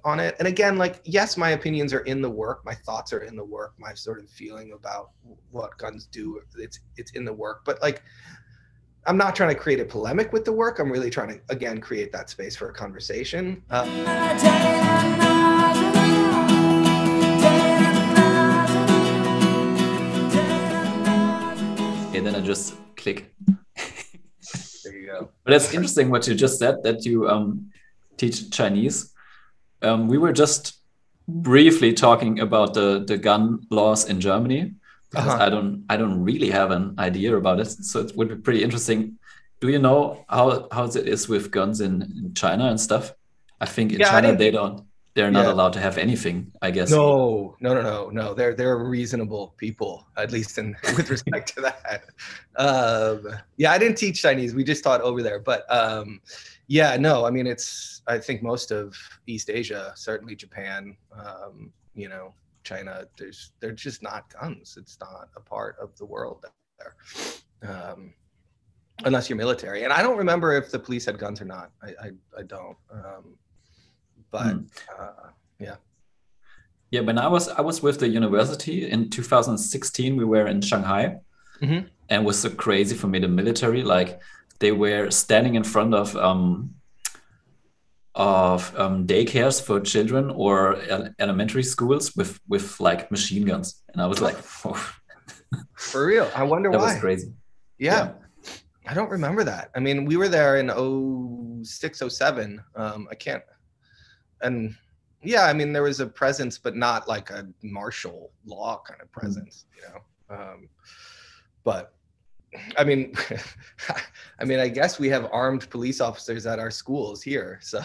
on it. And again, like, yes, my opinions are in the work, my thoughts are in the work, my sort of feeling about what guns do, it's in the work. But like, I'm not trying to create a polemic with the work. I'm really trying to, again, create that space for a conversation. Okay, then I just click. There you go. But it's interesting what you just said, that you teach Chinese. We were just briefly talking about the gun laws in Germany, because I don't really have an idea about it. So it would be pretty interesting. Do you know how it is with guns in China and stuff? I think in China they're not allowed to have anything, I guess. No. They're reasonable people, at least with respect to that. I didn't teach Chinese. We just taught over there. But I mean, I think most of East Asia, certainly Japan, China, they're just not guns. It's not a part of the world there. Unless you're military. And I don't remember if the police had guns or not. I don't. Yeah, when I was with the university in 2016, we were in Shanghai, and it was so crazy for me. The military, like, they were standing in front of daycares for children or elementary schools with like machine guns, and I was like, oh. For real? I wonder why. That was crazy. Yeah. I don't remember that. I mean, we were there in 06, 07. I can't. And yeah, I mean, there was a presence, but not like a martial law kind of presence, but I mean, I guess we have armed police officers at our schools here. So,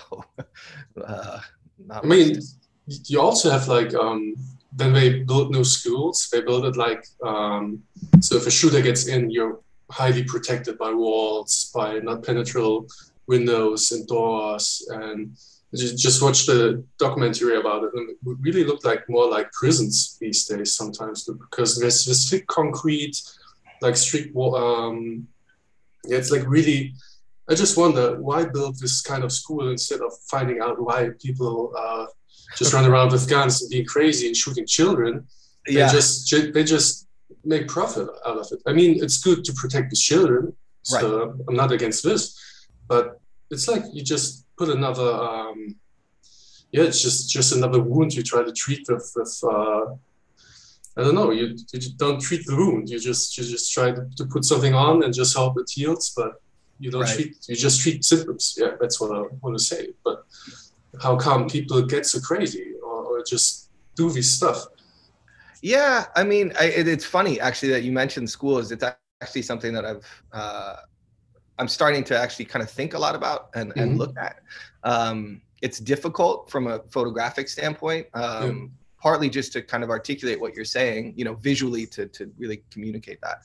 you also have like, when they build new schools, they build it like, so if a shooter gets in, you're highly protected by walls, by not penetrable windows and doors. And just watch the documentary about it, and it really looked like more like prisons these days sometimes, because there's this thick concrete, like strict wall. It's like really, I just wonder why build this kind of school instead of finding out why people just run around with guns and being crazy and shooting children. They just make profit out of it. I mean, it's good to protect the children, so I'm not against this, but it's like you just put another, it's just another wound you try to treat with I don't know, you don't treat the wound, you just try to put something on and just hope it heals, but you don't you just treat symptoms. Yeah, that's what I want to say. But how come people get so crazy or just do this stuff? Yeah, I mean, it's funny actually that you mentioned schools. It's actually something that I'm starting to actually kind of think a lot about and look at. It's difficult from a photographic standpoint, partly just to kind of articulate what you're saying, visually to really communicate that.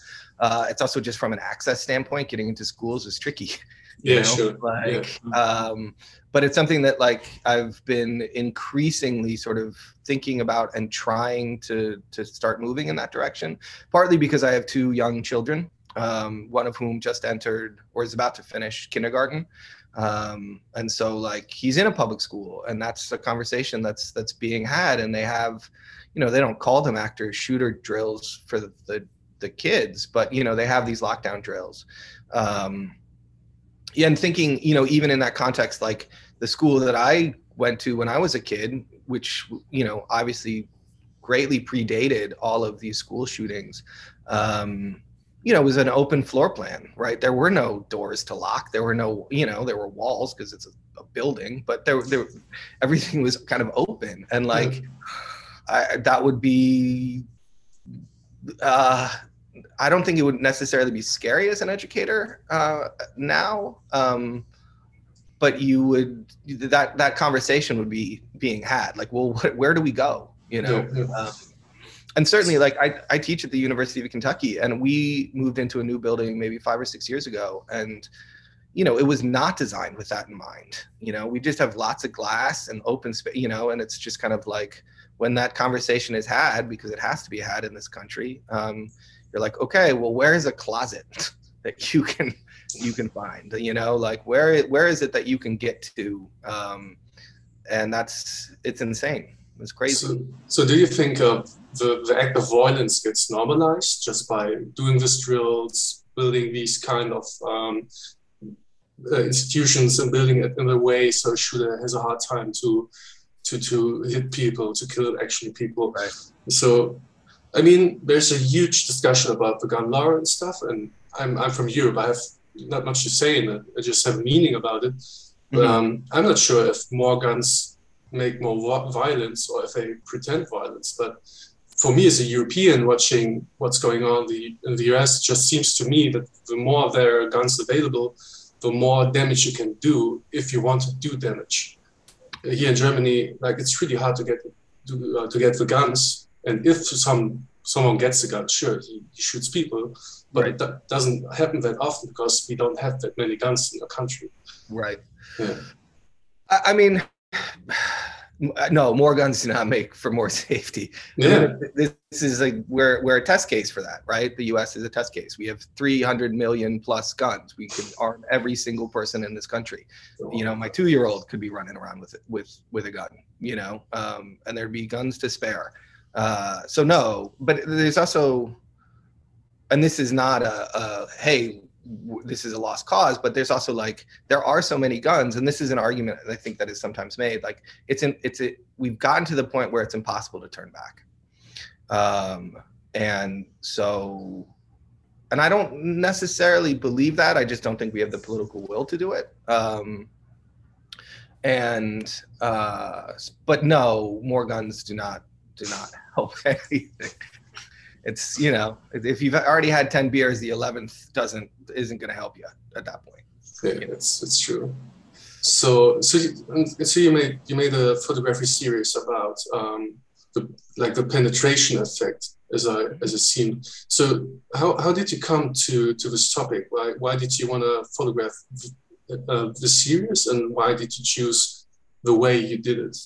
It's also just from an access standpoint, getting into schools is tricky. But it's something that like I've been increasingly sort of thinking about and trying to start moving in that direction, partly because I have two young children, one of whom just entered or is about to finish kindergarten. And so like he's in a public school, and that's a conversation that's being had, and they have, they don't call them active shooter drills for the kids, but they have these lockdown drills. And thinking, even in that context, like the school that I went to when I was a kid, which, obviously greatly predated all of these school shootings, it was an open floor plan, right? There were no doors to lock. There were no, there were walls because it's a building, but there everything was kind of open. And like, that would be, I don't think it would necessarily be scary as an educator now, but that conversation would be being had. Like, well, where do we go? And certainly, like I teach at the University of Kentucky, and we moved into a new building maybe 5 or 6 years ago, and it was not designed with that in mind. We just have lots of glass and open space, and it's just kind of like when that conversation is had, because it has to be had in this country. You're like, okay, well, where is a closet that you can find? Like where is it that you can get to it's insane. It's crazy. So do you think the act of violence gets normalized just by doing these drills, building these kind of institutions and building it in a way so a shooter has a hard time to hit people, to kill actually people? Right. So, I mean, there's a huge discussion about the gun law and stuff, and I'm from Europe. I have not much to say in it. I just have a meaning about it. I'm not sure if more guns make more violence or if they pretend violence. But for me as a European watching what's going on in the US, it just seems to me that the more there are guns available, the more damage you can do if you want to do damage. Here in Germany, like it's really hard to get the guns. And if someone gets a gun, sure, he shoots people. But that doesn't happen that often because we don't have that many guns in the country. Right. Yeah. I mean, no, more guns do not make for more safety. Yeah. This is like we're a test case for that, right? The U.S. is a test case. We have 300 million plus guns. We could arm every single person in this country. You know, my 2-year-old could be running around with a gun. You know, and there'd be guns to spare. So no, but there's also, and this is not hey, this is a lost cause, but there's also like, there are so many guns, and this is an argument I think that is sometimes made, like we've gotten to the point where it's impossible to turn back. And so, and I don't necessarily believe that, I just don't think we have the political will to do it. But no, more guns do not help anything. It's, you know, if you've already had 10 beers, the 11th isn't going to help you at that point. Yeah, it's true. So you made a photography series about the penetration effect as a scene. So how did you come to this topic? Why did you want to photograph the series, and why did you choose the way you did it?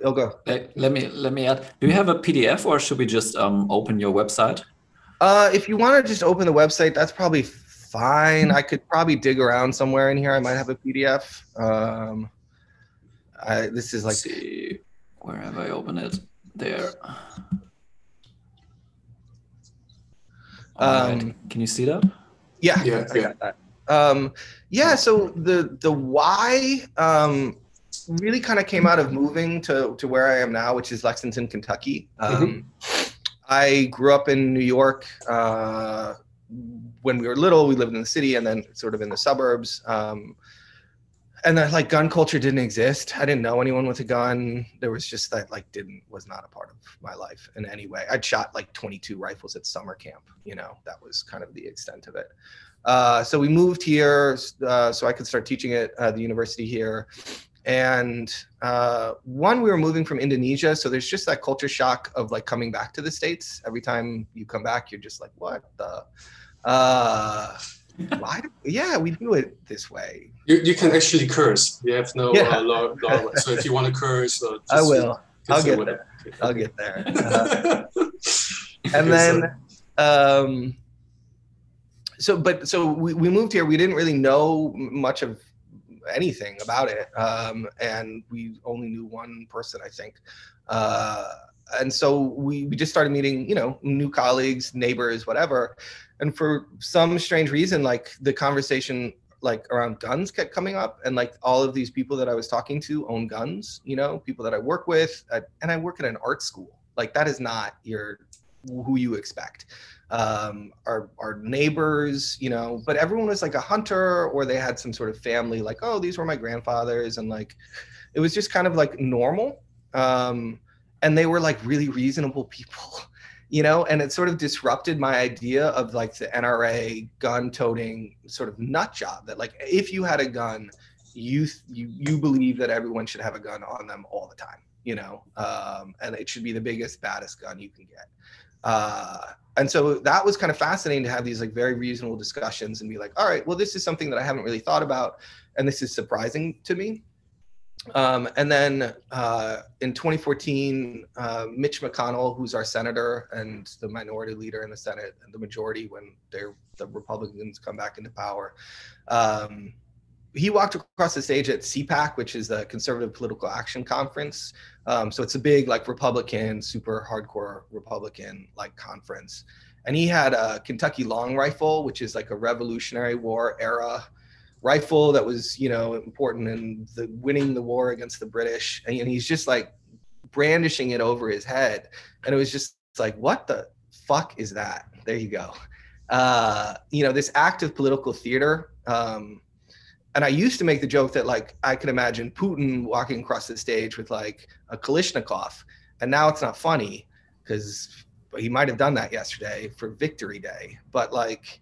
I'll go. Let me add. Do you have a PDF, or should we just open your website? If you want to just open the website, that's probably fine. I could probably dig around somewhere in here. I might have a PDF. This is like. Let's see, where have I opened it? There. Right. Can you see that? Yeah. I got that. So the why really kind of came out of moving to where I am now, which is Lexington, Kentucky. I grew up in New York. When we were little, we lived in the city and then sort of in the suburbs. And that like gun culture didn't exist. I didn't know anyone with a gun. There was just that was not a part of my life in any way. I'd shot like 22 rifles at summer camp. You know, that was kind of the extent of it. So we moved here so I could start teaching at the university here. And we were moving from Indonesia, so there's just that culture shock of like coming back to the States. Every time you come back, you're just like, what the? Why? We do it this way. You can actually curse. You have no law. So if you want to curse, I will. I'll get there. I'll get there. And then, so we moved here. We didn't really know much of anything about it, and we only knew one person, I think, and so we just started meeting, you know, new colleagues, neighbors, whatever. And for some strange reason, like the conversation like around guns kept coming up, and like all of these people that I was talking to own guns, you know, people that I work with, and I work at an art school. Like that is not who you expect. Our neighbors, you know, but everyone was like a hunter, or they had some sort of family, like, oh, these were my grandfathers, and like it was just kind of like normal. And they were like really reasonable people, you know, and it sort of disrupted my idea of like the NRA gun toting sort of nut job, that like if you had a gun, you believe that everyone should have a gun on them all the time, you know, and it should be the biggest, baddest gun you can get. And so that was kind of fascinating to have these like very reasonable discussions and be like, all right, well, this is something that I haven't really thought about, and this is surprising to me. And then in 2014, Mitch McConnell, who's our senator and the minority leader in the Senate and the majority when the Republicans come back into power, he walked across the stage at CPAC, which is the Conservative Political Action Conference. So it's a big like Republican, super hardcore Republican like conference. And he had a Kentucky long rifle, which is like a Revolutionary War era rifle that was, you know, important in the winning the war against the British. And he's just like brandishing it over his head. And it was just like, what the fuck is that? There you go. You know, this act of political theater. And I used to make the joke that like I could imagine Putin walking across the stage with like a Kalashnikov, and now it's not funny because he might have done that yesterday for Victory Day. But like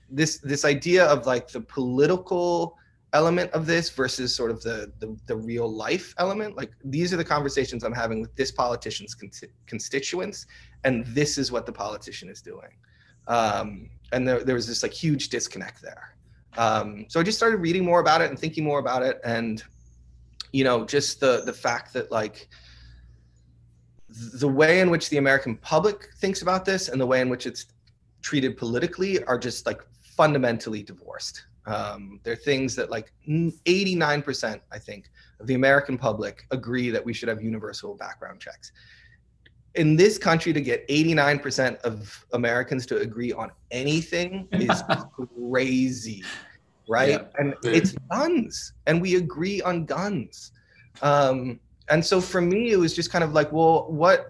this idea of like the political element of this versus sort of the real life element, like these are the conversations I'm having with this politician's constituents, and this is what the politician is doing. And there was this like huge disconnect there. So I just started reading more about it and thinking more about it. And, you know, just the fact that like the way in which the American public thinks about this and the way in which it's treated politically are just like fundamentally divorced. They're things that like 89%, I think, of the American public agree that we should have universal background checks. In this country, to get 89% of Americans to agree on anything is crazy, right? Yeah. And it's guns, and we agree on guns. And so for me, it was just kind of like, well,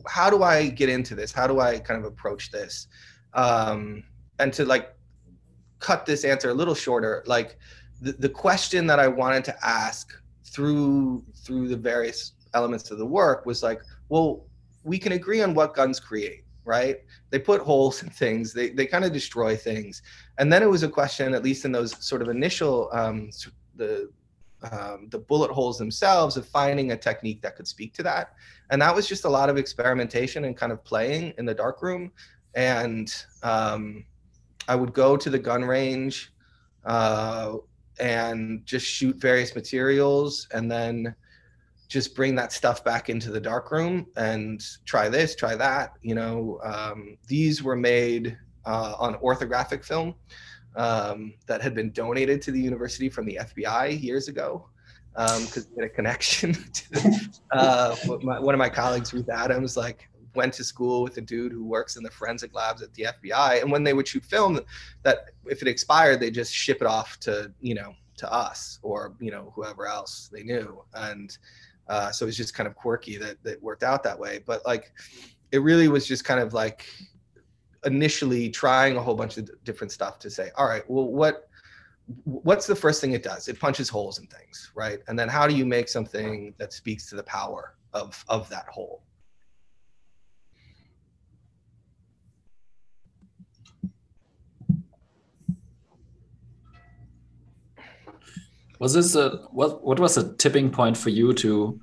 how do I get into this? How do I kind of approach this? And to like cut this answer a little shorter, like the question that I wanted to ask through the various elements of the work was like, well, we can agree on what guns create, right? They put holes in things, they kind of destroy things. And then it was a question, at least in those sort of initial, the bullet holes themselves, of finding a technique that could speak to that. And that was just a lot of experimentation and kind of playing in the darkroom. And I would go to the gun range and just shoot various materials, and then just bring that stuff back into the darkroom and try this, try that. You know, these were made on orthographic film that had been donated to the university from the FBI years ago, because we had a connection to one of my colleagues, Ruth Adams, like went to school with a dude who works in the forensic labs at the FBI. And when they would shoot film, that if it expired, they just ship it off to, you know, to us or, you know, whoever else they knew. And so it was just kind of quirky that worked out that way. But like, it really was just kind of like initially trying a whole bunch of different stuff to say, all right, well, what's the first thing it does? It punches holes in things, right? And then how do you make something that speaks to the power of that hole? Was this what was a tipping point for you to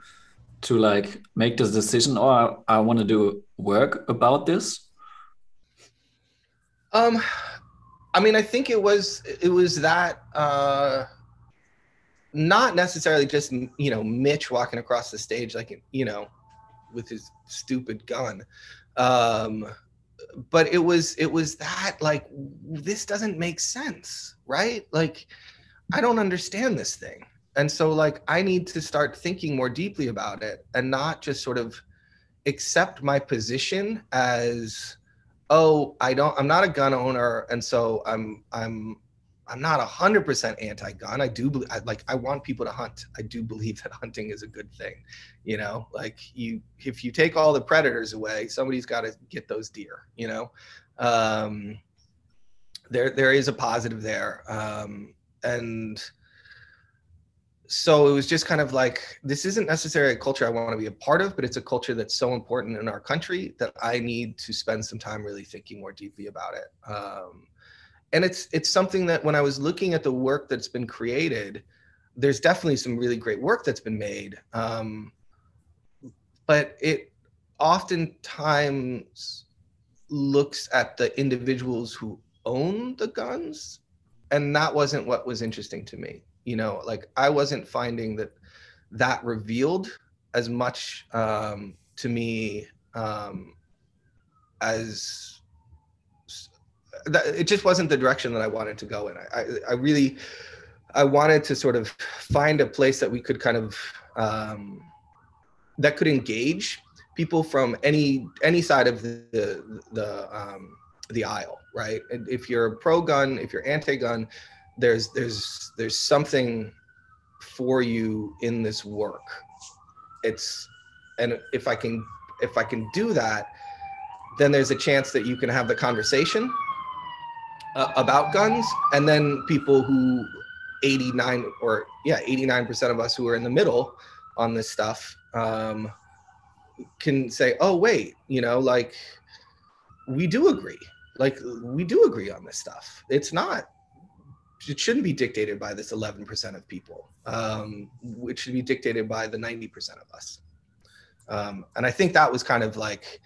like make this decision, or I want to do work about this? I mean, I think it was that not necessarily just, you know, Mitch walking across the stage like, you know, with his stupid gun, but it was that like, this doesn't make sense, right? Like, I don't understand this thing. And so like, I need to start thinking more deeply about it and not just sort of accept my position as, oh, I'm not a gun owner. And so I'm not 100% anti-gun. I do believe, I want people to hunt. I do believe that hunting is a good thing. You know, like if you take all the predators away, somebody's got to get those deer, you know? There is a positive there. And so it was just kind of like, this isn't necessarily a culture I want to be a part of, but it's a culture that's so important in our country that I need to spend some time really thinking more deeply about it. And it's something that when I was looking at the work that's been created, there's definitely some really great work that's been made. But it oftentimes looks at the individuals who own the guns, and that wasn't what was interesting to me. You know, like I wasn't finding that revealed as much to me as it just wasn't the direction that I wanted to go in. I really I wanted to sort of find a place that we could kind of that could engage people from any side of the aisle, right? And if you're pro-gun, if you're anti-gun, there's something for you in this work. And if I can do that, then there's a chance that you can have the conversation about guns, and then people who 89% of us who are in the middle on this stuff can say, oh wait, like we do agree on this stuff. It shouldn't be dictated by this 11% of people. It should be dictated by the 90% of us. And I think that was kind of like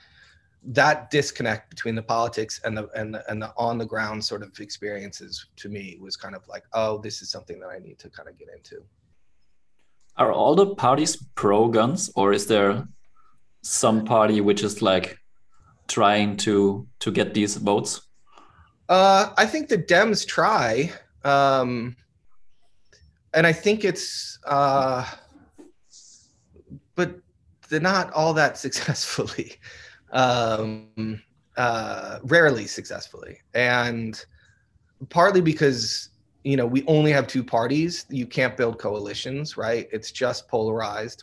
that disconnect between the politics and the on the ground sort of experiences, to me, was kind of like, oh, this is something that I need to kind of get into. Are all the parties pro guns, or is there some party which is like trying to get these votes? I think the Dems try, and I think it's, but they're not all that successfully. Rarely successfully, and partly because we only have two parties. You can't build coalitions, right? It's just polarized.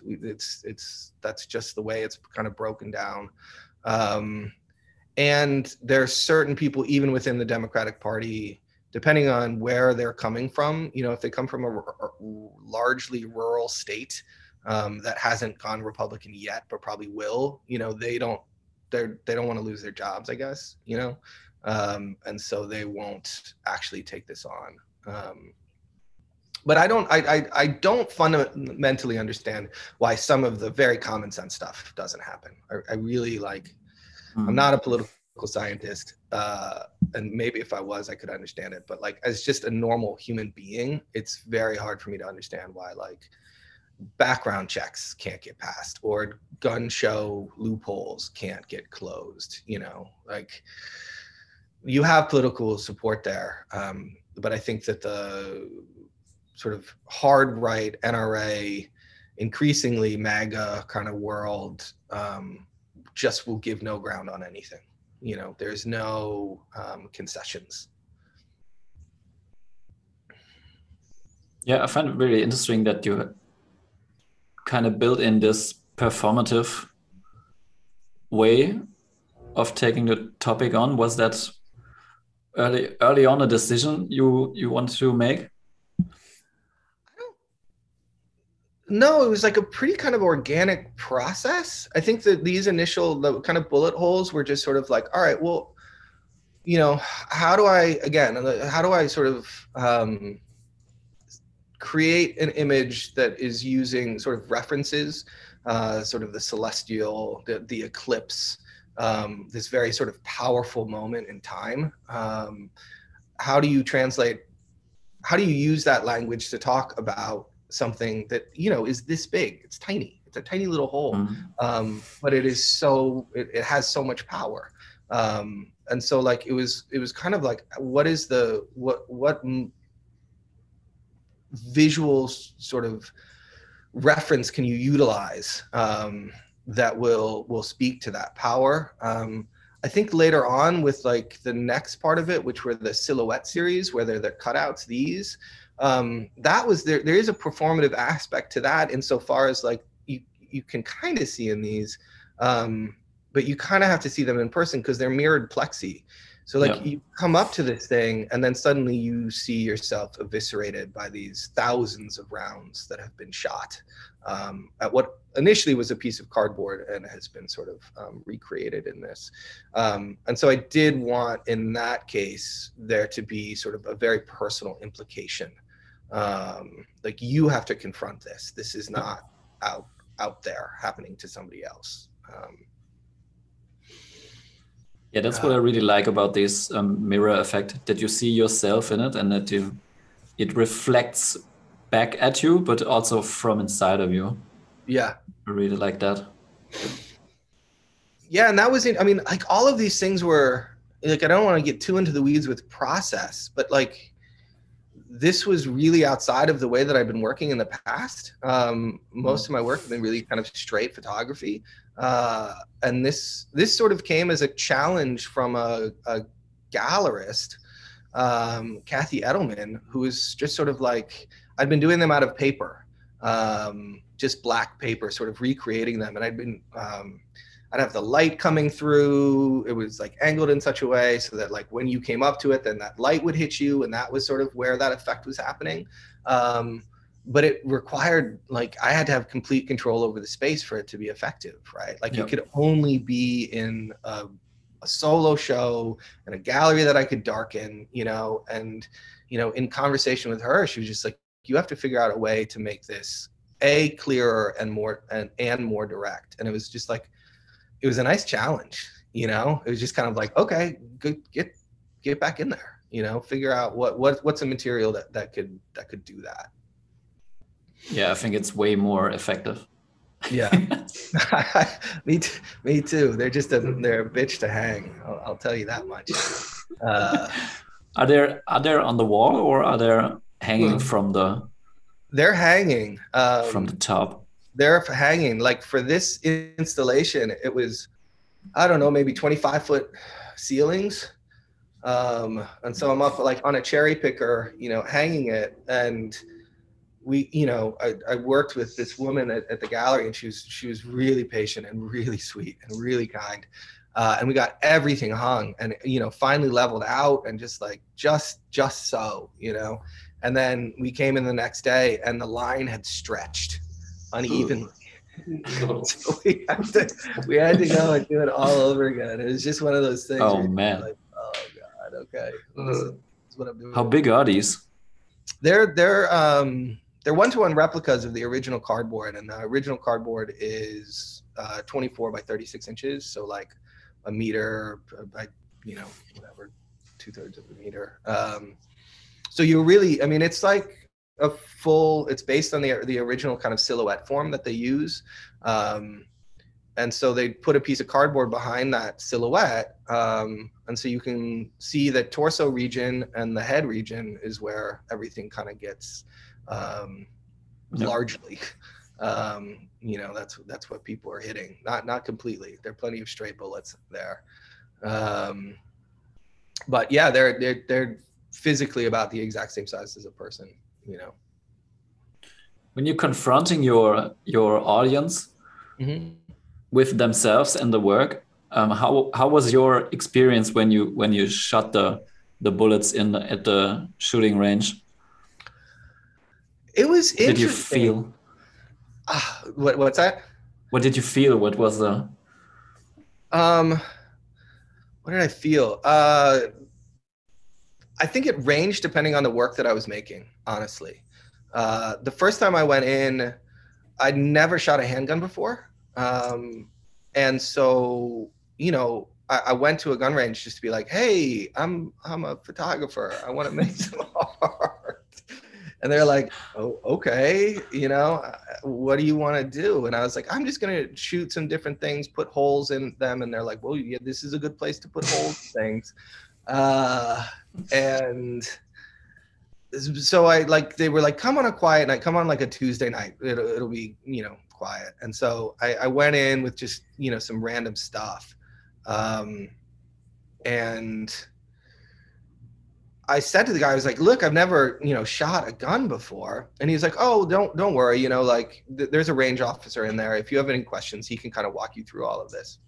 That's just the way it's kind of broken down. And there are certain people, even within the Democratic Party, depending on where they're coming from, if they come from a largely rural state that hasn't gone Republican yet, but probably will, they don't want to lose their jobs, I guess, and so they won't actually take this on. But I don't fundamentally understand why some of the very common sense stuff doesn't happen. I really I'm not a political scientist, and maybe if I was, I could understand it. But as just a normal human being, it's very hard for me to understand why background checks can't get passed, or gun show loopholes can't get closed. You have political support there, but I think that the sort of hard right, NRA, increasingly MAGA kind of world just will give no ground on anything. There's no concessions. Yeah, I find it really interesting that you kind of built in this performative way of taking the topic on. Was that early on a decision you wanted to make? No, it was a pretty kind of organic process. I think that these the kind of bullet holes were just sort of all right, well, how do I sort of create an image that is using sort of references, sort of the celestial, the eclipse, this very sort of powerful moment in time. How do you use that language to talk about something that is this big? It's tiny. It's a tiny little hole, but it has so much power. And so it was kind of what visual sort of reference can you utilize that will speak to that power? I think later on with the next part of it, which were the silhouette series, where they're the cutouts, that was there is a performative aspect to that, insofar as you can kind of see in these, but you kind of have to see them in person because they're mirrored plexi. So you come up to this thing and then suddenly you see yourself eviscerated by these thousands of rounds that have been shot at what initially was a piece of cardboard and has been sort of recreated in this. And so I did want, in that case, there to be sort of a very personal implication. You have to confront this. This is not out there happening to somebody else. Yeah, that's what I really like about this mirror effect, that you see yourself in it and that it reflects back at you, but also from inside of you. Yeah. I really like that. Yeah, and that was it. I mean, all of these things were, I don't want to get too into the weeds with process, but this was really outside of the way that I've been working in the past. Most of my work has been really kind of straight photography. And this sort of came as a challenge from a gallerist, Kathy Edelman, who was just sort of like, I'd been doing them out of paper, just black paper, sort of recreating them. And I'd have the light coming through. It was like angled in such a way so that like when you came up to it, then that light would hit you. And that was sort of where that effect was happening. But it required, like, I had to have complete control over the space for it to be effective, right? Like, it could only be in a solo show and a gallery that I could darken, you know. And, you know, in conversation with her, she was just like, you have to figure out a way to make this clearer and more direct. And it was just like, it was a nice challenge, you know. It was just kind of like, okay, good, get back in there, you know, figure out what's a material that could do that. Yeah, I think it's way more effective. Yeah, me too. They're they're a bitch to hang. I'll tell you that much. Are they on the wall, or are they hanging from the? They're hanging from the top. They're hanging. Like for this installation, it was, I don't know, maybe 25-foot ceilings. And so I'm up like on a cherry picker, you know, hanging it. And we, you know, I worked with this woman at the gallery, and she was really patient and really sweet and really kind. And we got everything hung and, you know, finally leveled out and just like, just so, you know. And then we came in the next day and the line had stretched unevenly. So we had to go and do it all over again. It was just one of those things. Oh man! Like, oh god, okay. This is what I'm doing. How big are these? They're one-to-one replicas of the original cardboard, and the original cardboard is 24 by 36 inches, so like a meter by, you know, whatever, 2/3 of a meter. So you really, I mean, it's like it's based on the original kind of silhouette form that they use. And so they put a piece of cardboard behind that silhouette. And so you can see the torso region and the head region is where everything kind of gets largely, you know, that's what people are hitting. Not completely. There are plenty of stray bullets there. But yeah, they're physically about the exact same size as a person, you know. When you're confronting your audience with themselves and the work, how was your experience when you shot the bullets at the shooting range? It was interesting. Did you feel? What's that? What did you feel? What was the? What did I feel? I think it ranged depending on the work that I was making, honestly. The first time I went in, I'd never shot a handgun before. And so, you know, I went to a gun range just to be like, hey, I'm a photographer. I want to make some art. And they're like, oh, okay, you know, what do you want to do? And I was like, I'm just going to shoot some different things, put holes in them. And they're like, well, yeah, this is a good place to put holes in things. And so they were like, come on a quiet night, come on like a Tuesday night. It'll be, you know, quiet. And so I went in with just, you know, some random stuff. And I said to the guy, I was like, look, I've never, you know, shot a gun before. And he's like, oh, don't worry. You know, like there's a range officer in there. If you have any questions, he can kind of walk you through all of this.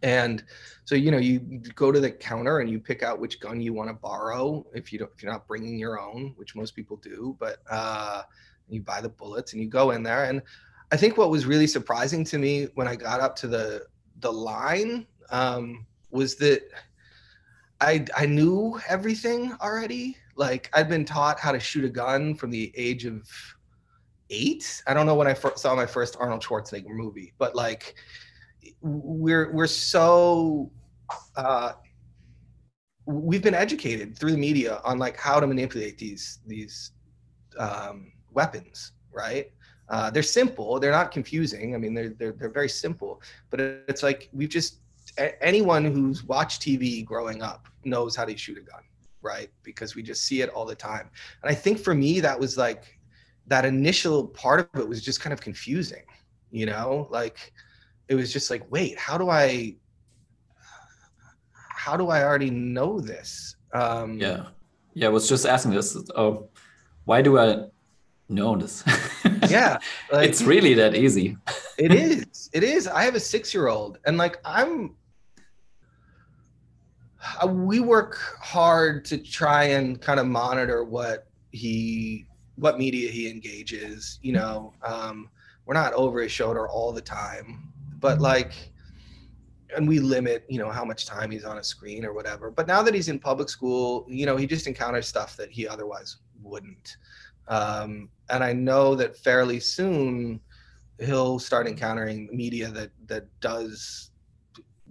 And so, you know, you go to the counter and you pick out which gun you want to borrow if you're not bringing your own, which most people do, but you buy the bullets and you go in there. And I think what was really surprising to me when I got up to the line was that I knew everything already. Like I'd been taught how to shoot a gun from the age of 8. I don't know when I saw my first Arnold Schwarzenegger movie, but like we're so we've been educated through the media on like how to manipulate these weapons, right? They're simple, they're not confusing. I mean, they're very simple, but it's like anyone who's watched TV growing up knows how to shoot a gun, right? Because we just see it all the time. And I think for me, that was like, that initial part of it was just kind of confusing, you know, like it was just like, wait, how do I already know this? Yeah. I was just asking this. Oh, why do I know this? Yeah, like, it's really that easy. It is. I have a 6-year-old, and like we work hard to try and kind of monitor what media he engages, you know. We're not over his shoulder all the time, but like, and we limit, you know, how much time he's on a screen or whatever. But now that he's in public school, you know, he just encounters stuff that he otherwise wouldn't. And I know that fairly soon he'll start encountering media that does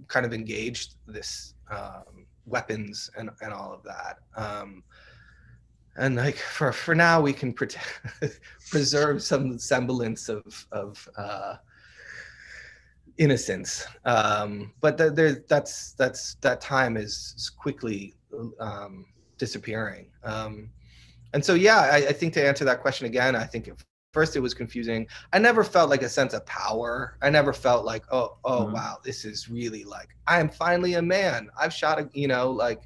kind of engage this weapons and all of that. And like for now, we can preserve some semblance of innocence. But that time is quickly disappearing. And so, yeah, I think to answer that question again, I think first it was confusing. I never felt like a sense of power. I never felt like, wow, this is really like, I am finally a man. I've shot a, you know, like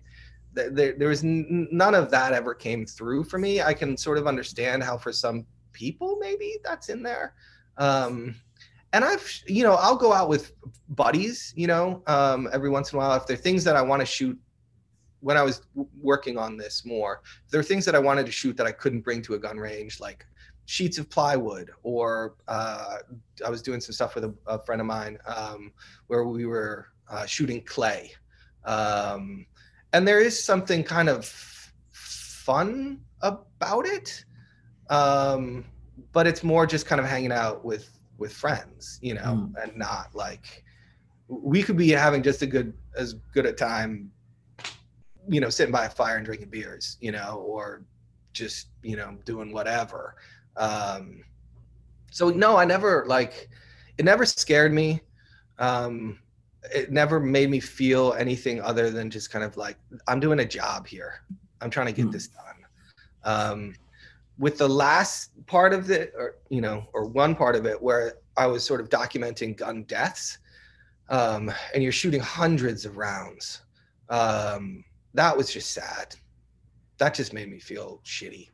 there was none of that ever came through for me. I can sort of understand how for some people, maybe that's in there. And I've, you know, I'll go out with buddies, you know, every once in a while, if there are things that I want to shoot. When I was working on this more, there were things that I wanted to shoot that I couldn't bring to a gun range, like sheets of plywood, or I was doing some stuff with a friend of mine where we were shooting clay. And there is something kind of fun about it, but it's more just kind of hanging out with friends, you know, and not like, we could be having just as good a time, you know, sitting by a fire and drinking beers, you know, or just, you know, doing whatever. So no, I never, like, it never scared me. It never made me feel anything other than just kind of like, I'm doing a job here. I'm trying to get this done. With the last part of it, or, you know, or one part of it where I was sort of documenting gun deaths, and you're shooting hundreds of rounds. That was just sad. That just made me feel shitty,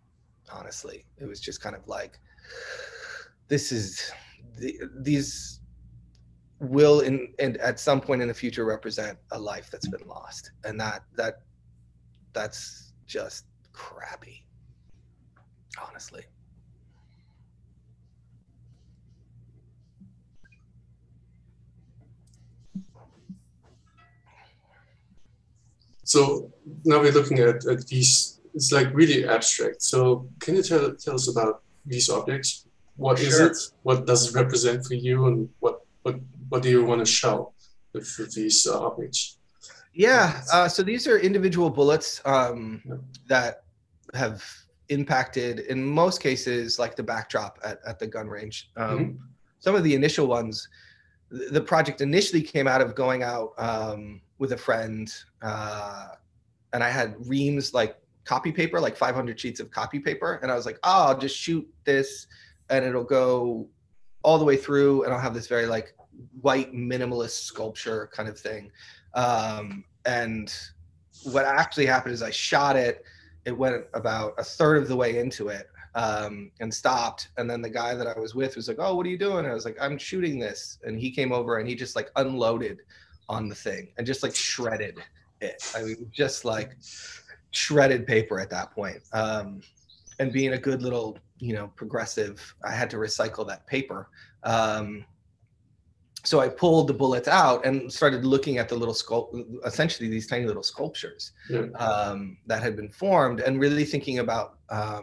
honestly. It was just kind of like, these will and at some point in the future represent a life that's been lost, and that's just crappy, honestly. So now we're looking at these, it's like really abstract. So can you tell us about these objects? What is it? What does it represent for you? And what do you want to show with these objects? Yeah, so these are individual bullets that have impacted, in most cases, like the backdrop at the gun range. Some of the initial ones, the project initially came out of going out with a friend, and I had reams, like copy paper, like 500 sheets of copy paper, and I was like, oh, I'll just shoot this and it'll go all the way through, and I'll have this very like white minimalist sculpture kind of thing. And what actually happened is I shot it. It went about a third of the way into it, and stopped. And then the guy that I was with was like, oh, what are you doing? And I was like, I'm shooting this. And he came over and he just like unloaded on the thing and just like shredded it. I mean, just like shredded paper at that point. And being a good little, you know, progressive, I had to recycle that paper. So I pulled the bullets out and started looking at the little essentially these tiny little sculptures that had been formed, and really thinking about that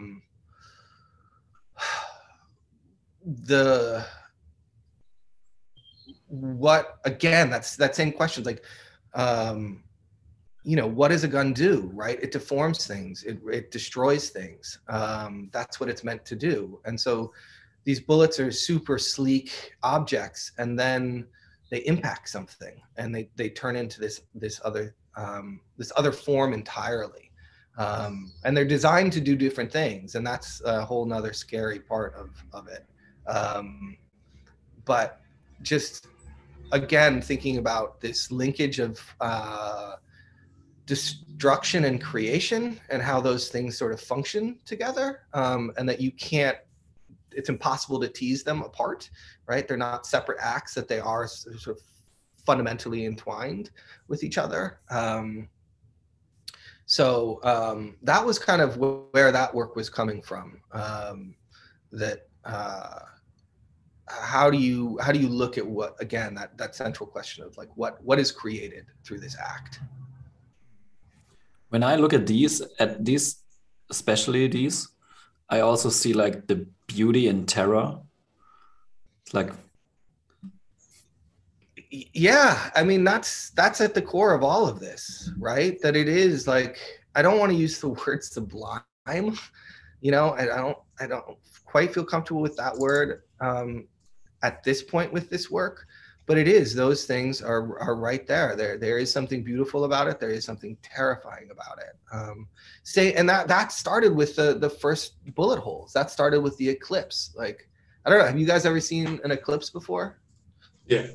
same question, like, you know, what does a gun do, right? It deforms things, it destroys things. That's what it's meant to do. And so these bullets are super sleek objects, and then they impact something, and they turn into this other form entirely. And they're designed to do different things, and that's a whole nother scary part of it. But just again, thinking about this linkage of destruction and creation and how those things sort of function together, and that you can't, it's impossible to tease them apart, right? They're not separate acts, that they are sort of fundamentally entwined with each other. So that was kind of where that work was coming from. How do you look at what, again, that central question of like what is created through this act? When I look at these, especially these, I also see like the beauty and terror. It's like, yeah, I mean, that's at the core of all of this, right? That it is like, I don't want to use the word sublime, you know, I don't quite feel comfortable with that word at this point with this work, but it is, those things are right there. There is something beautiful about it. There is something terrifying about it. And that started with the first bullet holes. That started with the eclipse. Like, I don't know, have you guys ever seen an eclipse before? Yeah.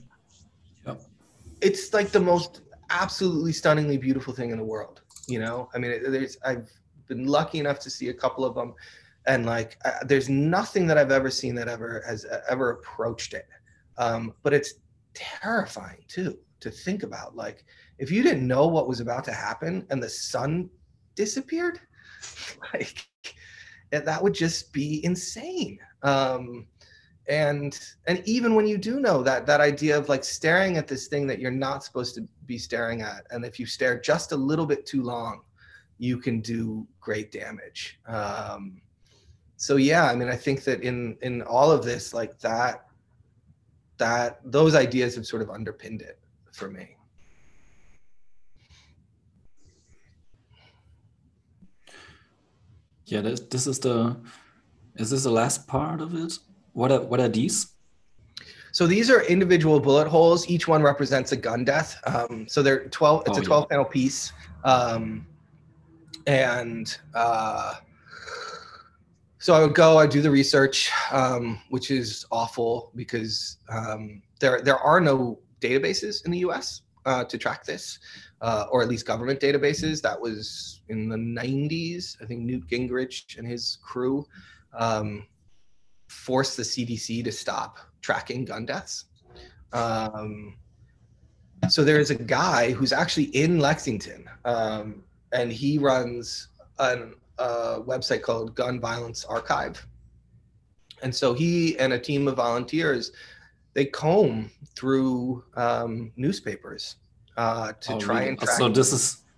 It's like the most absolutely stunningly beautiful thing in the world. You know, I mean, I've been lucky enough to see a couple of them, and like, there's nothing that I've ever seen that has ever approached it. But it's terrifying too, to think about. Like, if you didn't know what was about to happen and the sun disappeared, like, that would just be insane. And even when you do know that idea of like staring at this thing that you're not supposed to be staring at, and if you stare just a little bit too long, you can do great damage. So yeah, I mean, I think that in all of this, like that those ideas have sort of underpinned it for me. yeah, this is this the last part of it? What are these? So these are individual bullet holes. Each one represents a gun death. So they're 12. It's a 12 panel piece, so I do the research, which is awful because there are no databases in the U.S. To track this, or at least government databases. That was in the 90s. I think Newt Gingrich and his crew forced the CDC to stop tracking gun deaths. So there is a guy who's actually in Lexington, and he runs a website called Gun Violence Archive. And so he and a team of volunteers, they comb through newspapers to try and track.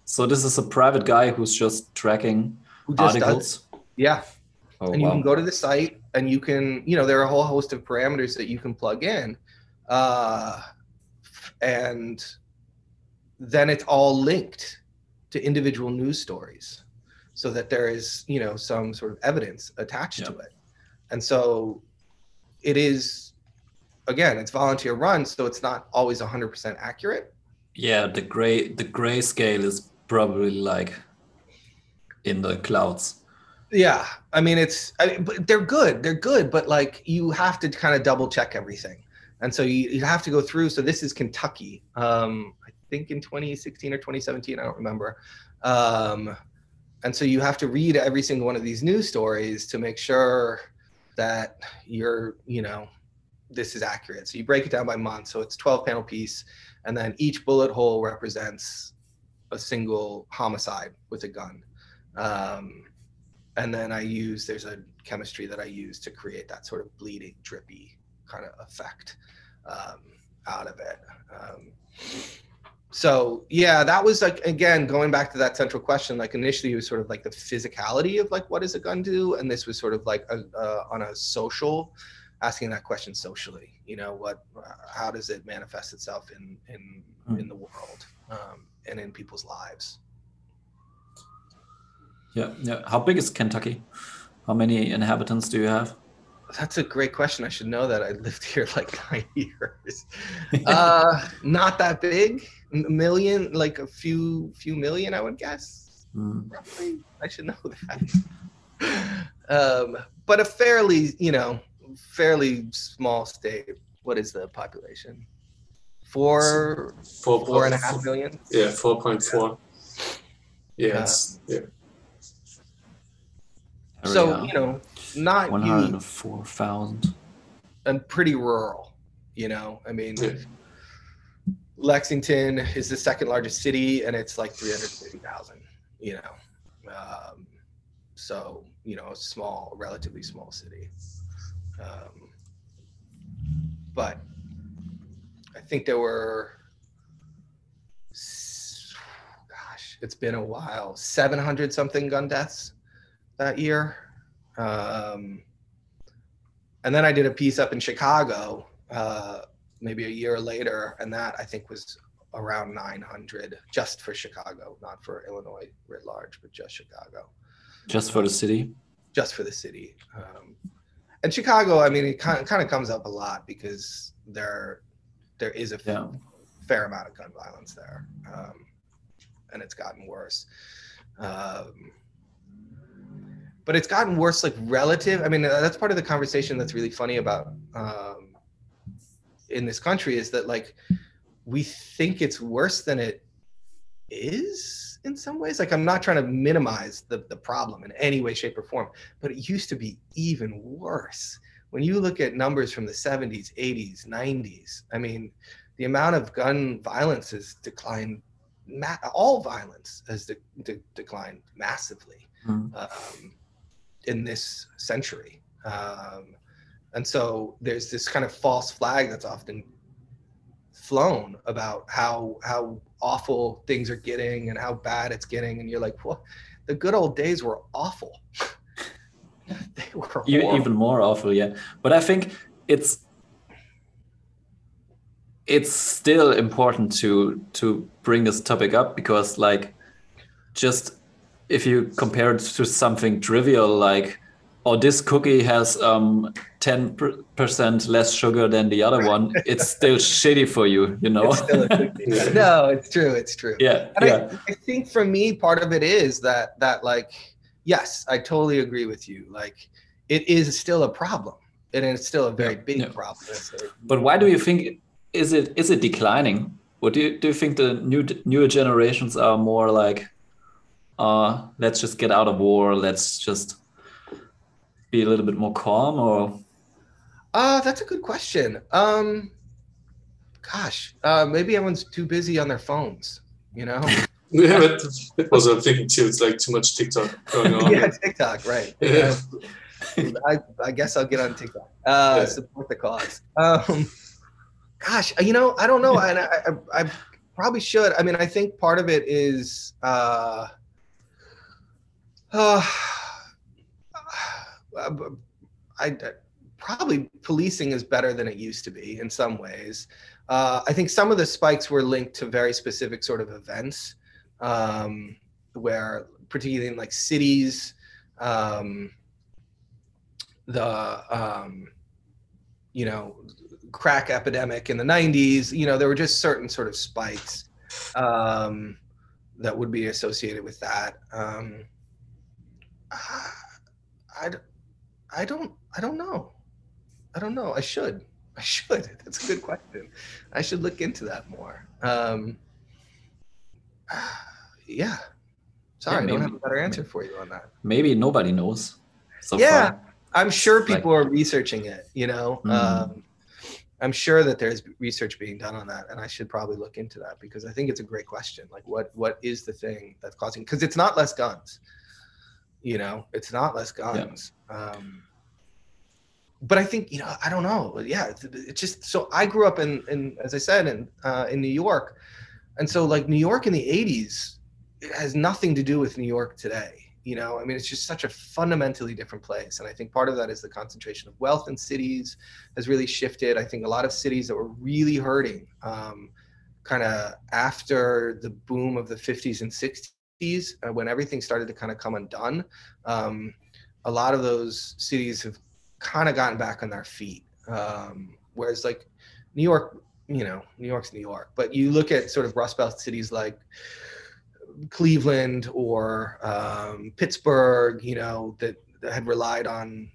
So this is a private guy who's just tracking articles. Yeah. Oh, and you can go to the site and you can, there are a whole host of parameters that you can plug in. And then it's all linked to individual news stories so that there is, some sort of evidence attached to it. And so it is, again, it's volunteer run, so it's not always 100% accurate. Yeah, the gray scale is probably like in the clouds. Yeah, I mean, but they're good, but like you have to kind of double check everything. And so you have to go through. So this is Kentucky, I think in 2016 or 2017, I don't remember. And so you have to read every single one of these news stories to make sure that this is accurate. So you break it down by month. So it's 12 panel piece. And then each bullet hole represents a single homicide with a gun. And then there's a chemistry that I use to create that sort of bleeding, drippy kind of effect out of it. So yeah, that was like, again, going back to that central question, like initially it was sort of like the physicality of like, what does a gun do? And this was sort of like on a social, asking that question socially, how does it manifest itself in the world and in people's lives? Yeah. How big is Kentucky? How many inhabitants do you have? That's a great question. I should know that. I lived here like 9 years. Not that big. A million, like a few million, I would guess. Roughly, I should know that. But a fairly small state. What is the population? 4.5 million? Yeah, 4.4. Yeah, So, not 104,000. And pretty rural, I mean, Lexington is the second largest city and it's like 350,000, so, a relatively small city. But I think there were, it's been a while, 700 something gun deaths that year. And then I did a piece up in Chicago, maybe a year later, and that I think was around 900 just for Chicago, not for Illinois writ large, but just Chicago. Just for the city? Just for the city. And Chicago, I mean, it kind of comes up a lot because there is a fair amount of gun violence there, and it's gotten worse. But it's gotten worse, like relative. I mean, that's part of the conversation that's really funny about in this country is that like we think it's worse than it is in some ways. Like I'm not trying to minimize the problem in any way, shape, or form, but it used to be even worse. When you look at numbers from the 70s, 80s, 90s, I mean, the amount of gun violence has declined. All violence has declined massively in this century. And so there's this kind of false flag that's often flown about how awful things are getting and how bad it's getting. And you're like, well, the good old days were awful. They were horrible. Even more awful, yeah. But I think it's still important to bring this topic up because like just if you compare it to something trivial like, oh, this cookie has 10% less sugar than the other one, it's still shitty for you, It's still a cookie. No, it's true. Yeah. And I think for me, part of it is that like, yes, I totally agree with you. Like it is still a problem and it's still a very big problem. But why do you think, is it declining? Or do you think the newer generations are more like, let's just get out of war, let's just be a little bit more calm, or? That's a good question. Maybe everyone's too busy on their phones, Yeah, but that was what I'm thinking too. It's like too much TikTok going on. Yeah, TikTok, right. Yeah. I guess I'll get on TikTok. Support the cause. I don't know. And I probably should. I mean, I think part of it is probably policing is better than it used to be in some ways. I think some of the spikes were linked to very specific sort of events where, particularly in like cities, crack epidemic in the 90s, there were just certain sort of spikes that would be associated with that. I don't know. I should. That's a good question. I should look into that more. Yeah. Sorry, I don't have a better answer for you on that. Maybe nobody knows so far. I'm sure people are researching it, I'm sure that there's research being done on that, and I should probably look into that because I think it's a great question. Like, what is the thing that's causing? Because it's not less guns, it's not less guns. Yeah. But I think, I don't know. Yeah, it's just so I grew up in as I said, in New York, and so like New York in the 80s, it has nothing to do with New York today. I mean, it's just such a fundamentally different place. And I think part of that is the concentration of wealth in cities has really shifted. I think a lot of cities that were really hurting kind of after the boom of the 50s and 60s, when everything started to kind of come undone, a lot of those cities have kind of gotten back on their feet. Whereas like New York, New York's New York. But you look at sort of Rust Belt cities like Cleveland or Pittsburgh, that had relied on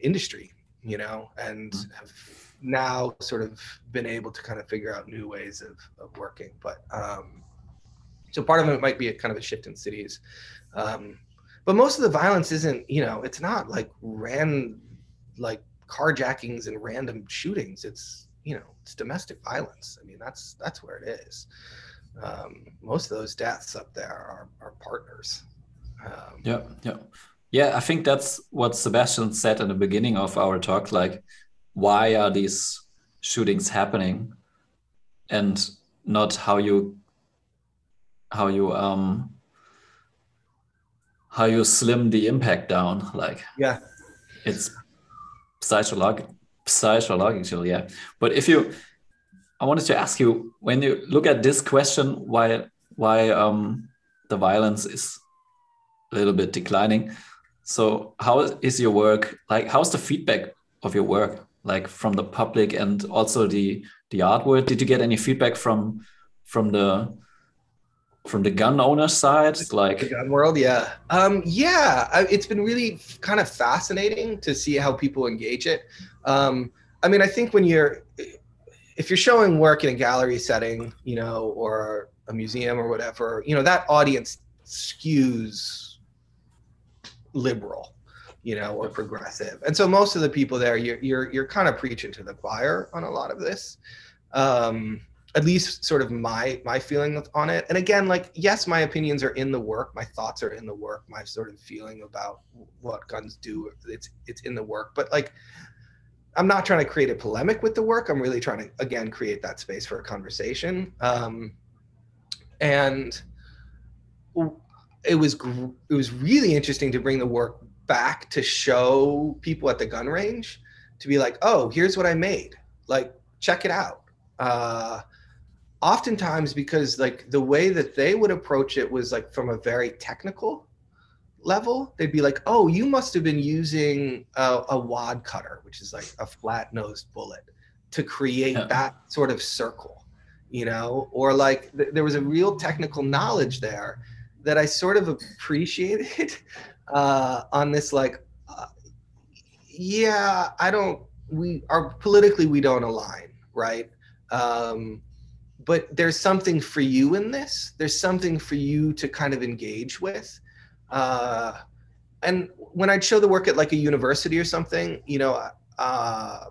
industry, and have now sort of been able to kind of figure out new ways of working. But so part of it might be a kind of a shift in cities. But most of the violence isn't, it's not like carjackings and random shootings. It's, it's domestic violence. I mean, that's where it is. Most of those deaths up there are partners. Yeah, I think that's what Sebastian said in the beginning of our talk. Like, why are these shootings happening, and not how you slim the impact down. Like, yeah, it's psychological, yeah. But I wanted to ask you, when you look at this question, why the violence is a little bit declining. So how is your work, like, how's the feedback of your work, like, from the public and also the art world? Did you get any feedback from the gun owner side, like the gun world? Yeah. It's been really kind of fascinating to see how people engage it. I mean, I think if you're showing work in a gallery setting, or a museum or whatever, that audience skews liberal, or progressive. And so most of the people there, you're kind of preaching to the choir on a lot of this. At least sort of my feeling on it. And again, like, yes, my opinions are in the work, my thoughts are in the work, my sort of feeling about what guns do, it's in the work. But like, I'm not trying to create a polemic with the work. I'm really trying to, again, create that space for a conversation. And it was really interesting to bring the work back to show people at the gun range, to be like, oh, here's what I made, like, check it out. Oftentimes, because like the way that they would approach it was like from a very technical level, they'd be like, oh, you must have been using a wad cutter, which is like a flat nosed bullet, to create that sort of circle, or like there was a real technical knowledge there that I sort of appreciated on this, like, politically we don't align, right? But there's something for you in this. There's something for you to kind of engage with. And when I'd show the work at like a university or something,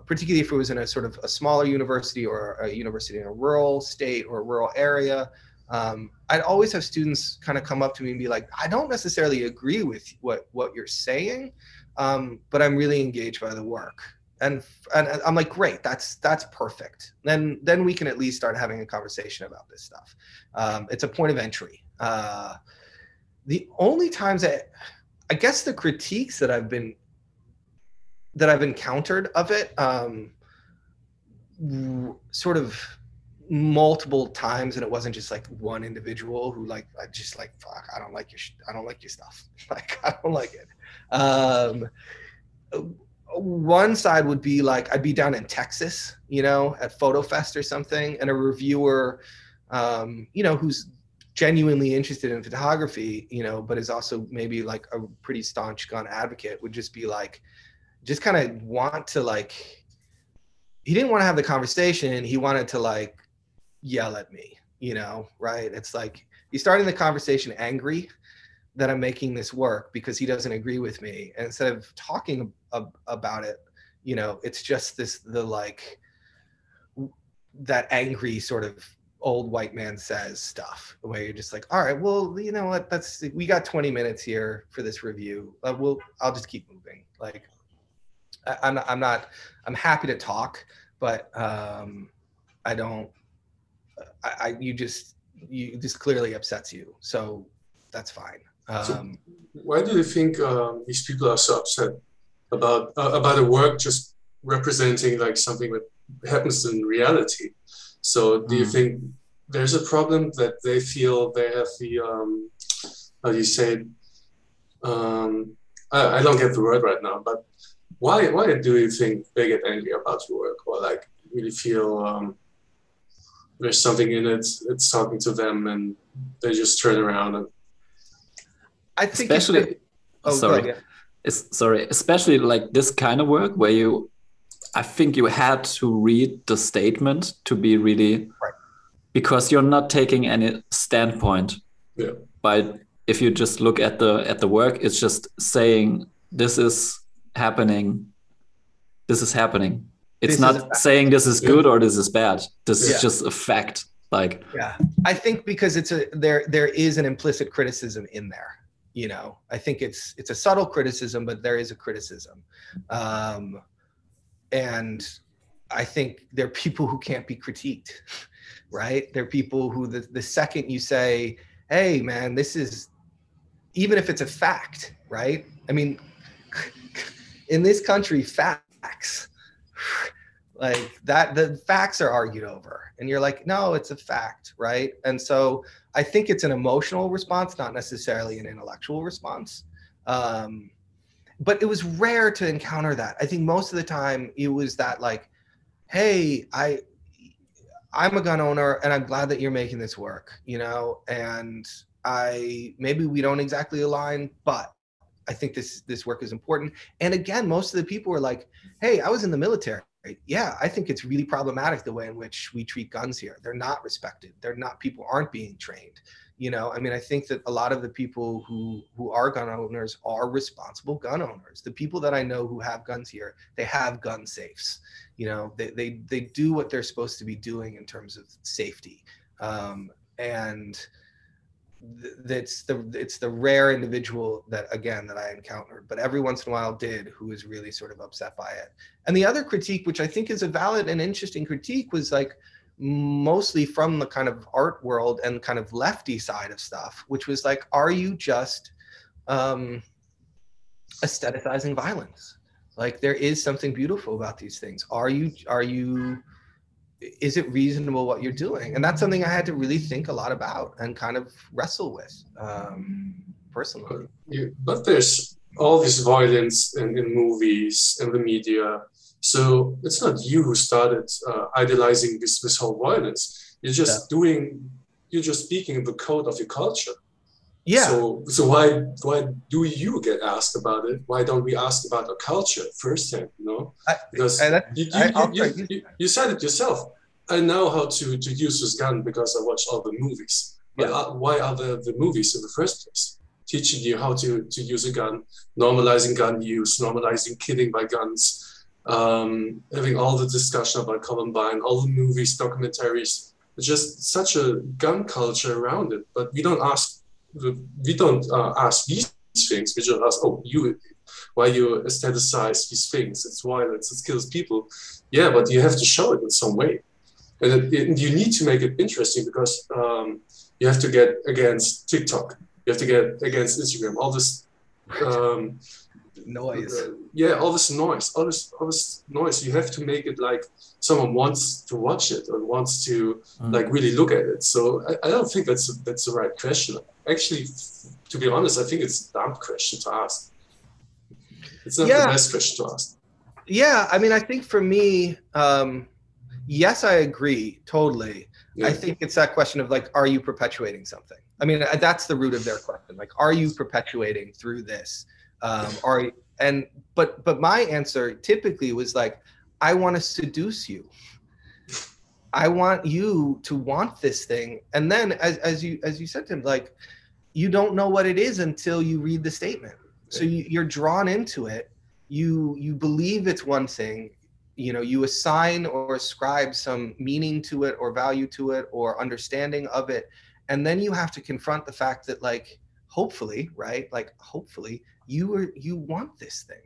particularly if it was in a sort of a smaller university or a university in a rural state or a rural area, I'd always have students kind of come up to me and be like, I don't necessarily agree with what you're saying, but I'm really engaged by the work. And I'm like, great, that's perfect. Then we can at least start having a conversation about this stuff. It's a point of entry. The only times I guess the critiques that I've encountered of it, sort of multiple times, and it wasn't just like one individual who like, I just like, fuck, I don't like your stuff. Like, I don't like it. One side would be like, I'd be down in Texas, at Photo Fest or something, and a reviewer, who's genuinely interested in photography, but is also maybe like a pretty staunch gun advocate, would just be like, just kind of want to like, he didn't want to have the conversation. He wanted to like yell at me, right? It's like, he's starting the conversation angry that I'm making this work because he doesn't agree with me. And instead of talking about it, it's just that angry sort of old white man says stuff, where you're just like, all right, well, you know what, we got 20 minutes here for this review. I'll just keep moving. Like, I'm happy to talk, but this clearly upsets you. So that's fine. So why do you think these people are so upset about a work just representing like something that happens in reality? So do you think there's a problem that they feel they have the how do you say it? I don't get the word right now, but why do you think they get angry about your work, or like really feel there's something in it. It's talking to them, and they just turn around. And I think especially, sorry, yeah. sorry, especially like this kind of work where I think you had to read the statement to be really, right, because you're not taking any standpoint. Yeah. But if you just look at the work, it's just saying this is happening. This is happening. It's not saying this is good or this is bad. This is just a fact. Like, yeah, I think because there is an implicit criticism in there. You know, I think it's a subtle criticism, but there is a criticism, and I think there are people who can't be critiqued, right? There are people who the second you say, "Hey, man, this is," even if it's a fact, right? I mean, in this country, facts. Like that, the facts are argued over, and you're like, no, it's a fact, right? And so I think it's an emotional response, not necessarily an intellectual response. But it was rare to encounter that. I think most of the time it was that, like, hey, I'm a gun owner and I'm glad that you're making this work, you know, and maybe we don't exactly align, but I think this work is important. And again, most of the people were like, hey, I was in the military. Yeah, I think it's really problematic the way in which we treat guns here. They're not respected. People aren't being trained. You know, I mean, I think that a lot of the people who are gun owners are responsible gun owners. The people that I know who have guns here, they have gun safes. You know, they do what they're supposed to be doing in terms of safety. And it's the rare individual that I encountered, but every once in a while did, who was really sort of upset by it. And the other critique, which I think is a valid and interesting critique, was like mostly from the kind of art world and kind of lefty side of stuff, which was like, are you just aestheticizing violence? Like, there is something beautiful about these things. Is it reasonable what you're doing? And that's something I had to really think a lot about and kind of wrestle with personally. But there's all this violence in movies and the media. So it's not you who started idolizing this whole violence. You're just speaking in the code of your culture. Yeah. So why do you get asked about it? Why don't we ask about our culture firsthand? You know, because you said it yourself. I know how to use this gun because I watched all the movies. But why are the movies in the first place? Teaching you how to use a gun, normalizing gun use, normalizing killing by guns, having all the discussion about Columbine, all the movies, documentaries. It's just such a gun culture around it. But we don't ask these things. We just ask, why you aestheticize these things? It's violence, it kills people. Yeah, but you have to show it in some way. And you need to make it interesting because you have to get against TikTok. You have to get against Instagram. All this noise. All this noise. You have to make it like someone wants to watch it or wants to like really look at it. So I don't think that's the right question. Actually, to be honest, I think it's a dumb question to ask. It's not the best question to ask. Yeah, I mean, I think for me, yes, I agree totally. Yeah. I think it's that question of like, are you perpetuating something? I mean, that's the root of their question. Like, are you perpetuating through this? But my answer typically was like, I want to seduce you. I want you to want this thing. And then as you said to him, like, you don't know what it is until you read the statement. So you're drawn into it. You believe it's one thing, you know, you assign or ascribe some meaning to it or value to it or understanding of it. And then you have to confront the fact that, like, hopefully, right? Like, hopefully you want this thing.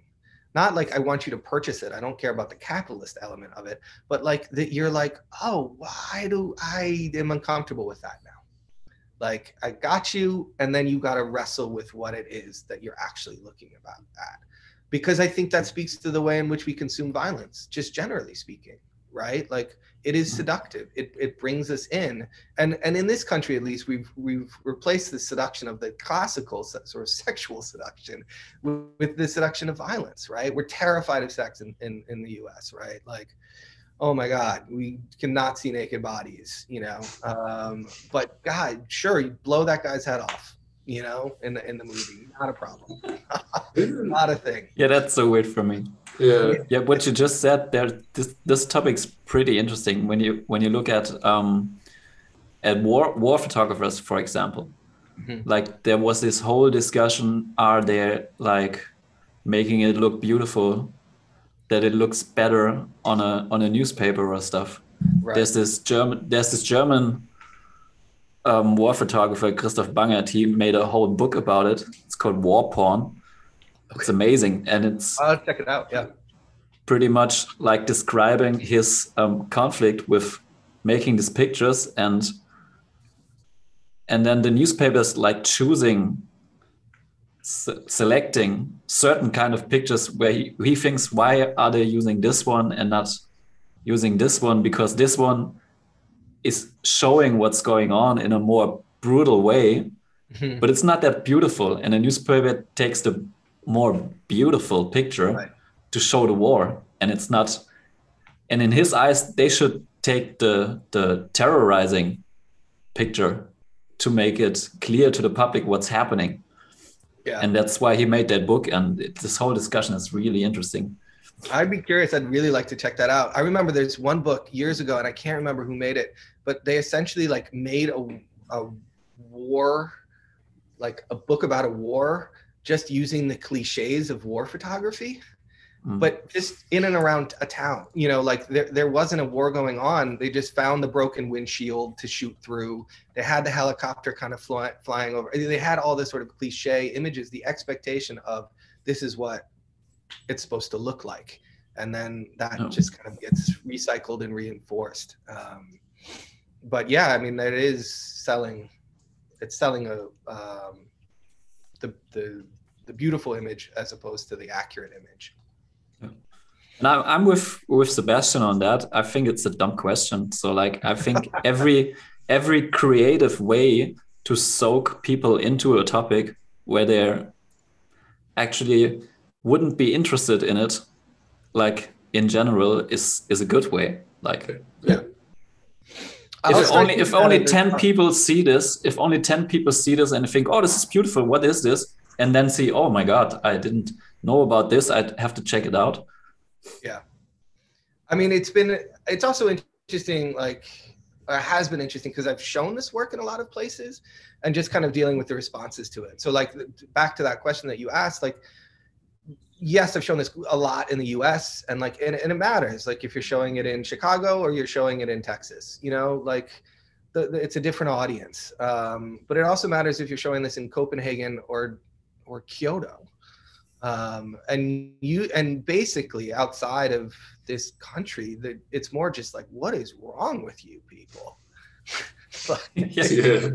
Not like I want you to purchase it. I don't care about the capitalist element of it, but like that you're like, oh, I am uncomfortable with that now. Like, I got you, and then you got to wrestle with what it is that you're actually looking at. Because I think that speaks to the way in which we consume violence, just generally speaking, right? Like, it is seductive. It brings us in. And in this country, at least, we've replaced the seduction of the classical sort of sexual seduction with the seduction of violence, right? We're terrified of sex in the US, right? Like, oh my God, we cannot see naked bodies, you know. But God, sure, you blow that guy's head off, you know, in the movie, not a problem, not a thing. Yeah, that's so weird for me. Yeah. Yeah, what you just said there, this topic's pretty interesting when you look at war photographers, for example. Mhm. Like there was this whole discussion: are they like making it look beautiful, that it looks better on a newspaper or stuff? Right. There's this German war photographer, Christoph Bangert. He made a whole book about it. It's called War Porn. It's amazing, and it's I'll check it out. Yeah. pretty much like describing his conflict with making these pictures, and then the newspapers like choosing, selecting certain kind of pictures where he thinks, why are they using this one and not using this one, because this one is showing what's going on in a more brutal way, but it's not that beautiful, and a newspaper takes the more beautiful picture, Right. to show the war, and it's not. And in his eyes, they should take the terrorizing picture to make it clear to the public what's happening. Yeah. And that's why he made that book, and this whole discussion is really interesting. I'd be curious. I'd really like to check that out. I remember there's one book years ago, and I can't remember who made it, but they essentially like made a war, like a book about a war, just using the cliches of war photography, but just in and around a town. You know, like there wasn't a war going on. They just found the broken windshield to shoot through. They had the helicopter kind of flying over. They had all this sort of cliche images, the expectation of this is what it's supposed to look like, and then that just kind of gets recycled and reinforced. But yeah, I mean, that is selling. It's selling the beautiful image as opposed to the accurate image. And I'm with Sebastian on that. I think it's a dumb question. So like, I think every creative way to soak people into a topic where they're actually wouldn't be interested in it, like in general, is a good way. Like, yeah. If only 10 people see this, and think, oh, this is beautiful, what is this? And then see, oh my God, I didn't know about this, I'd have to check it out. Yeah. I mean, it's also interesting, like, has been interesting because I've shown this work in a lot of places and just kind of dealing with the responses to it. So like back to that question that you asked, like, yes, I've shown this a lot in the US, and like, and it matters. Like if you're showing it in Chicago or you're showing it in Texas, you know, like it's a different audience. But it also matters if you're showing this in Copenhagen or Kyoto. And basically outside of this country, that it's more just like, what is wrong with you people? Yeah.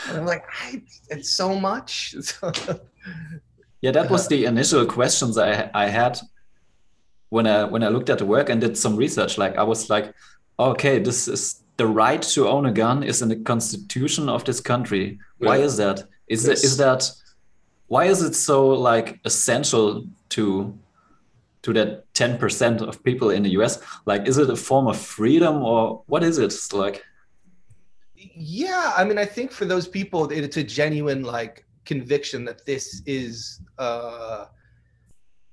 And I'm like, it's so much. Yeah, that was the initial questions I had when I looked at the work and did some research. Like I was like, okay, this is the right to own a gun is in the constitution of this country. Why is that? Why is it so like essential to that 10% of people in the US? Like, is it a form of freedom or what is it? It's like, yeah, I mean, I think for those people, it's a genuine like conviction that this is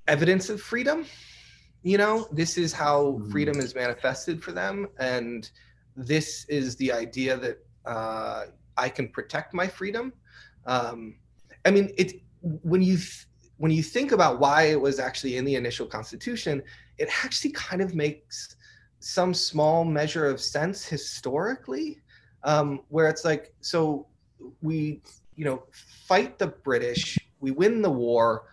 evidence of freedom. You know, this is how freedom is manifested for them, and this is the idea that I can protect my freedom. I mean, when you think about why it was actually in the initial Constitution, it actually kind of makes some small measure of sense historically, where it's like, so we, fight the British, we win the war,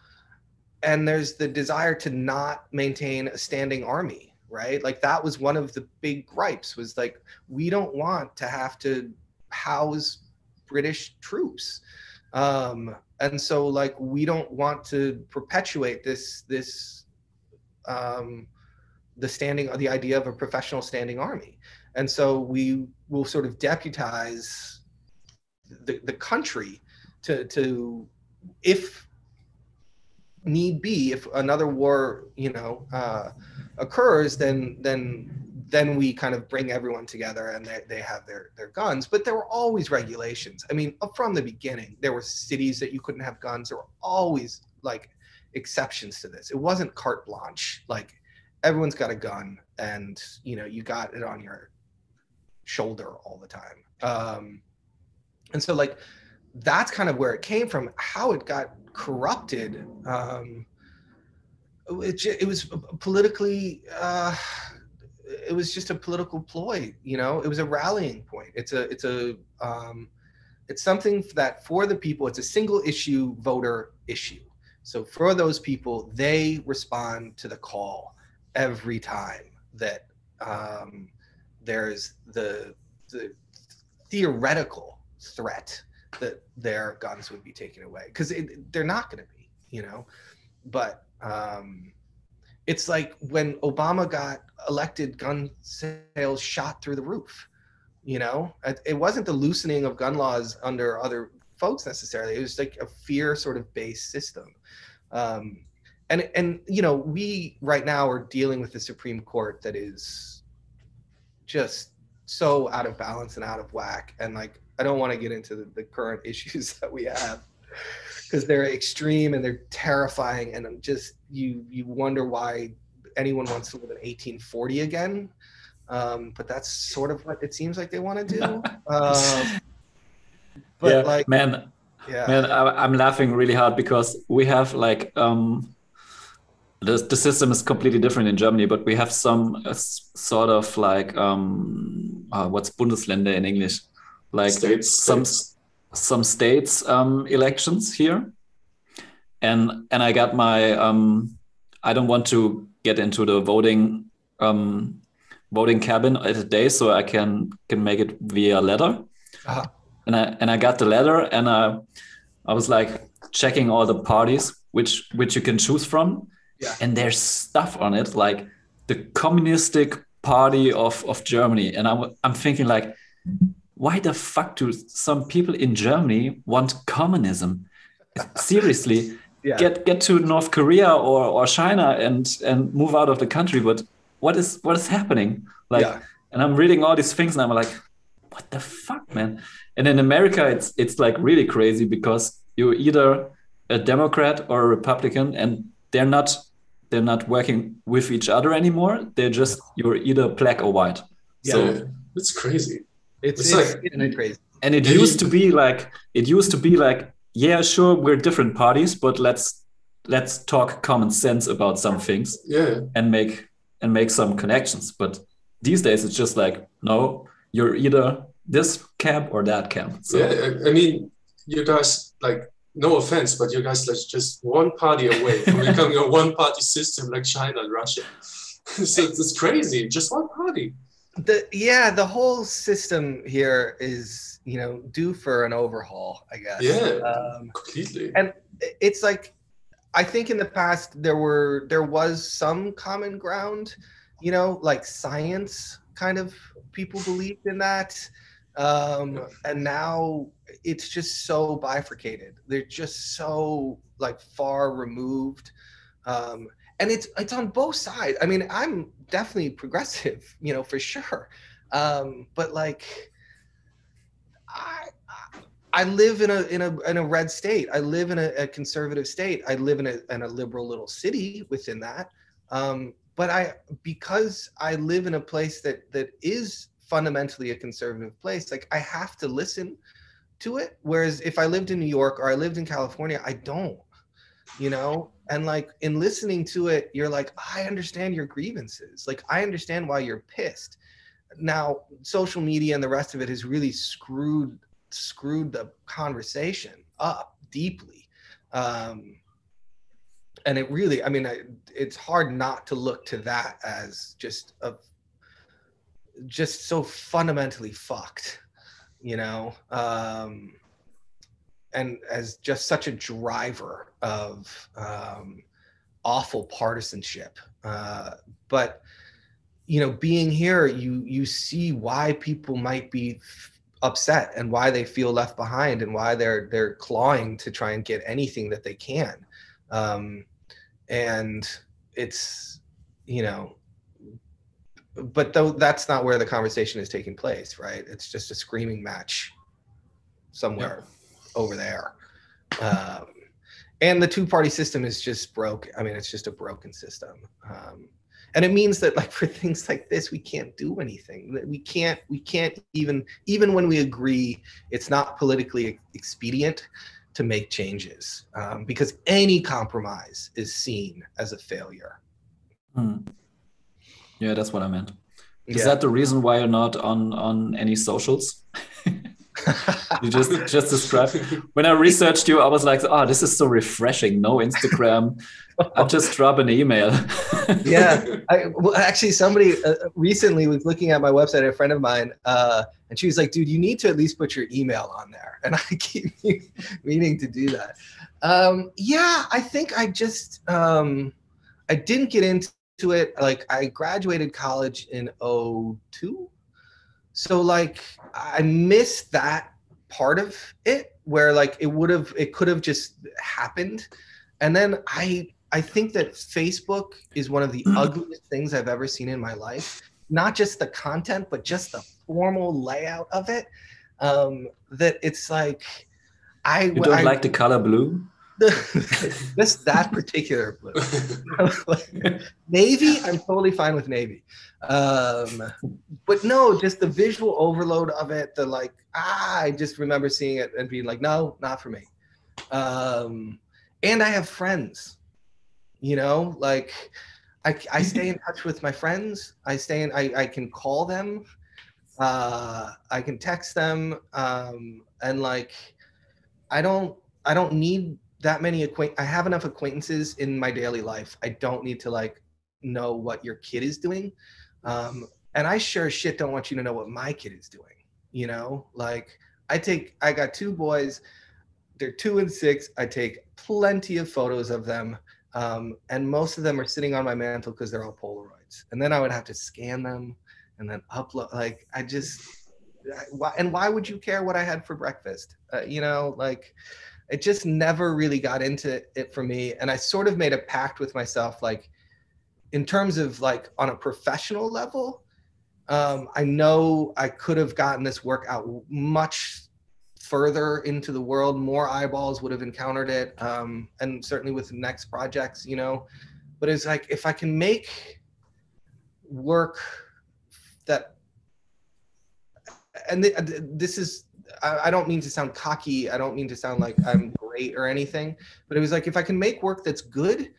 and there's the desire to not maintain a standing army, right? Like that was one of the big gripes, was like, we don't want to have to house British troops. And so like, we don't want to perpetuate the idea of a professional standing army. And so we will sort of deputize the country to if need be, if another war, occurs, then we kind of bring everyone together and they have their guns. But there were always regulations. I mean, from the beginning, there were cities that you couldn't have guns. There were always like exceptions to this. It wasn't carte blanche. Like everyone's got a gun and, you got it on your shoulder all the time. And so like, that's kind of where it came from. How it got corrupted, it was politically, it was just a political ploy. It was a rallying point. It's something that for the people, it's a single issue voter issue. So for those people, they respond to the call every time that there's the theoretical threat that their guns would be taken away, because they're not going to be, but it's like when Obama got elected, gun sales shot through the roof. It wasn't the loosening of gun laws under other folks necessarily. It was like a fear sort of based system. And we right now are dealing with the Supreme Court that is just so out of balance and out of whack. And like, I don't want to get into the current issues that we have, because they're extreme and they're terrifying, and just you wonder why anyone wants to live in 1840 again. But that's sort of what it seems like they want to do. But yeah, like, man, I'm laughing really hard because we have like the system is completely different in Germany, but we have some sort of like what's Bundesländer in English? Like some states elections here, and I got my I don't want to get into the voting cabin at a day, so I can make it via letter. Uh-huh. And I got the letter, and I was like checking all the parties which you can choose from. Yeah. And there's stuff on it like the Communistic Party of Germany, and I'm thinking like, why the fuck do some people in Germany want communism? Seriously, yeah. Get to North Korea or China and move out of the country. But what is happening? Like, Yeah. And I'm reading all these things, and I'm like, what the fuck, man? And in America, it's like really crazy, because you're either a Democrat or a Republican, and they're not working with each other anymore. You're either black or white. Yeah, so it's crazy. It's like crazy. And it used to be like, yeah, sure, we're different parties, but let's talk common sense about some things. Yeah. And make some connections. But these days it's just like, no, you're either this camp or that camp. So. Yeah, I mean, you guys, like, no offense, but you guys are just one party away from becoming a one-party system like China and Russia. So it's crazy, just one party. The whole system here is, due for an overhaul, I guess. Yeah, completely. And it's like, I think in the past there was some common ground, like science kind of, people believed in that. And now it's just so bifurcated. They're just so like far removed. And it's on both sides. I mean, I'm definitely progressive, for sure. But like, I live in a red state. I live in a conservative state. I live in a liberal little city within that. But because I live in a place that is fundamentally a conservative place, like I have to listen to it. Whereas if I lived in New York or I lived in California, I don't, and like in listening to it, you're like, I understand your grievances. Like, I understand why you're pissed. Now, social media and the rest of it has really screwed the conversation up deeply. And it really, I mean, it's hard not to look to that as just so fundamentally fucked, and as just such a driver of awful partisanship. But being here, you see why people might be upset and why they feel left behind and why they're clawing to try and get anything that they can. And it's, you know, but though that's not where the conversation is taking place, right? It's just a screaming match somewhere over there. And the two-party system is just broke. I mean, it's just a broken system. And it means that, like, for things like this, we can't do anything. We can't even when we agree it's not politically expedient to make changes, because any compromise is seen as a failure. Yeah, that's what I meant. Is that the reason why you're not on any socials? You just described. When I researched you, I was like, oh, this is so refreshing. No Instagram. I'll just drop an email. Yeah. Well, actually, somebody recently was looking at my website, a friend of mine, and she was like, dude, you need to at least put your email on there. And I keep meaning to do that. Yeah, I think I just, I didn't get into it. Like, I graduated college in 2002. So, like, I missed that part of it where, like, it could have just happened. And then I think that Facebook is one of the ugliest things I've ever seen in my life. Not just the content, but just the formal layout of it. That it's like, You don't like the color blue? Just that particular blue. Navy, I'm totally fine with navy. But no, just the visual overload of it, the like, I just remember seeing it and being like, no, not for me. And I have friends, you know, like I stay in touch with my friends. I can call them. I can text them. And like, I don't need that many I have enough acquaintances in my daily life. I don't need to like know what your kid is doing. And I sure as shit don't want you to know what my kid is doing. You know, like I got two boys, they're 2 and 6. I take plenty of photos of them. And most of them are sitting on my mantle because they're all Polaroids. And then I would have to scan them and then upload. Like, why would you care what I had for breakfast? You know, like, it just never really got into it for me. And I sort of made a pact with myself, like, in terms of like on a professional level, I know I could have gotten this work out much further into the world. More eyeballs would have encountered it. And certainly with the next projects, you know, but it's like, if I can make work that, and this is, I don't mean to sound cocky. I don't mean to sound like I'm great or anything, but it was like, if I can make work that's good,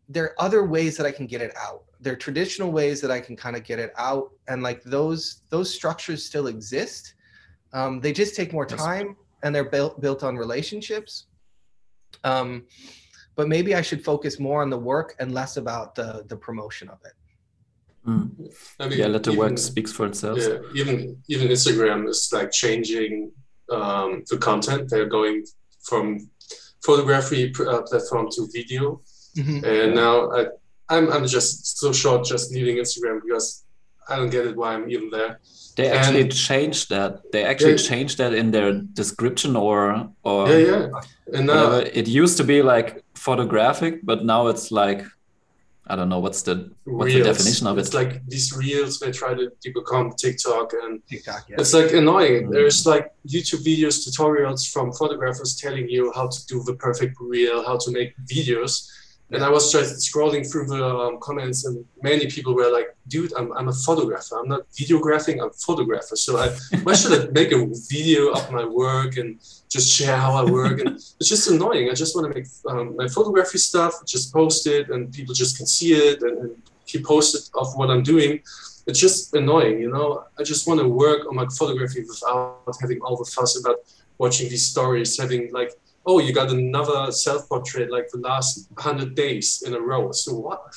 there are other ways that I can get it out. There are traditional ways that I can kind of get it out. And like those structures still exist. They just take more time and they're built on relationships. But maybe I should focus more on the work and less about the promotion of it. I mean, yeah, let the work speaks for itself. Yeah, even Instagram is like changing the content. They're going from photography platform to video, and now I'm just so short just leaving Instagram because I don't get it why I'm even there. They actually changed that. They actually changed that in their description or And now it used to be like photographic, but now it's like, I don't know what's the definition of it. It's like these reels they try to become TikTok, and it's like annoying. There's like YouTube videos, tutorials from photographers telling you how to do the perfect reel, how to make videos. And I was just scrolling through the comments, and many people were like, dude, I'm a photographer. I'm not videographing, I'm a photographer. So why should I make a video of my work and just share how I work? And it's just annoying. I just want to make my photography stuff, just post it, and people just can see it and keep posted of what I'm doing. It's just annoying, you know? I just want to work on my photography without having all the fuss about watching these stories, having like, oh, you got another self-portrait like the last 100 days in a row. So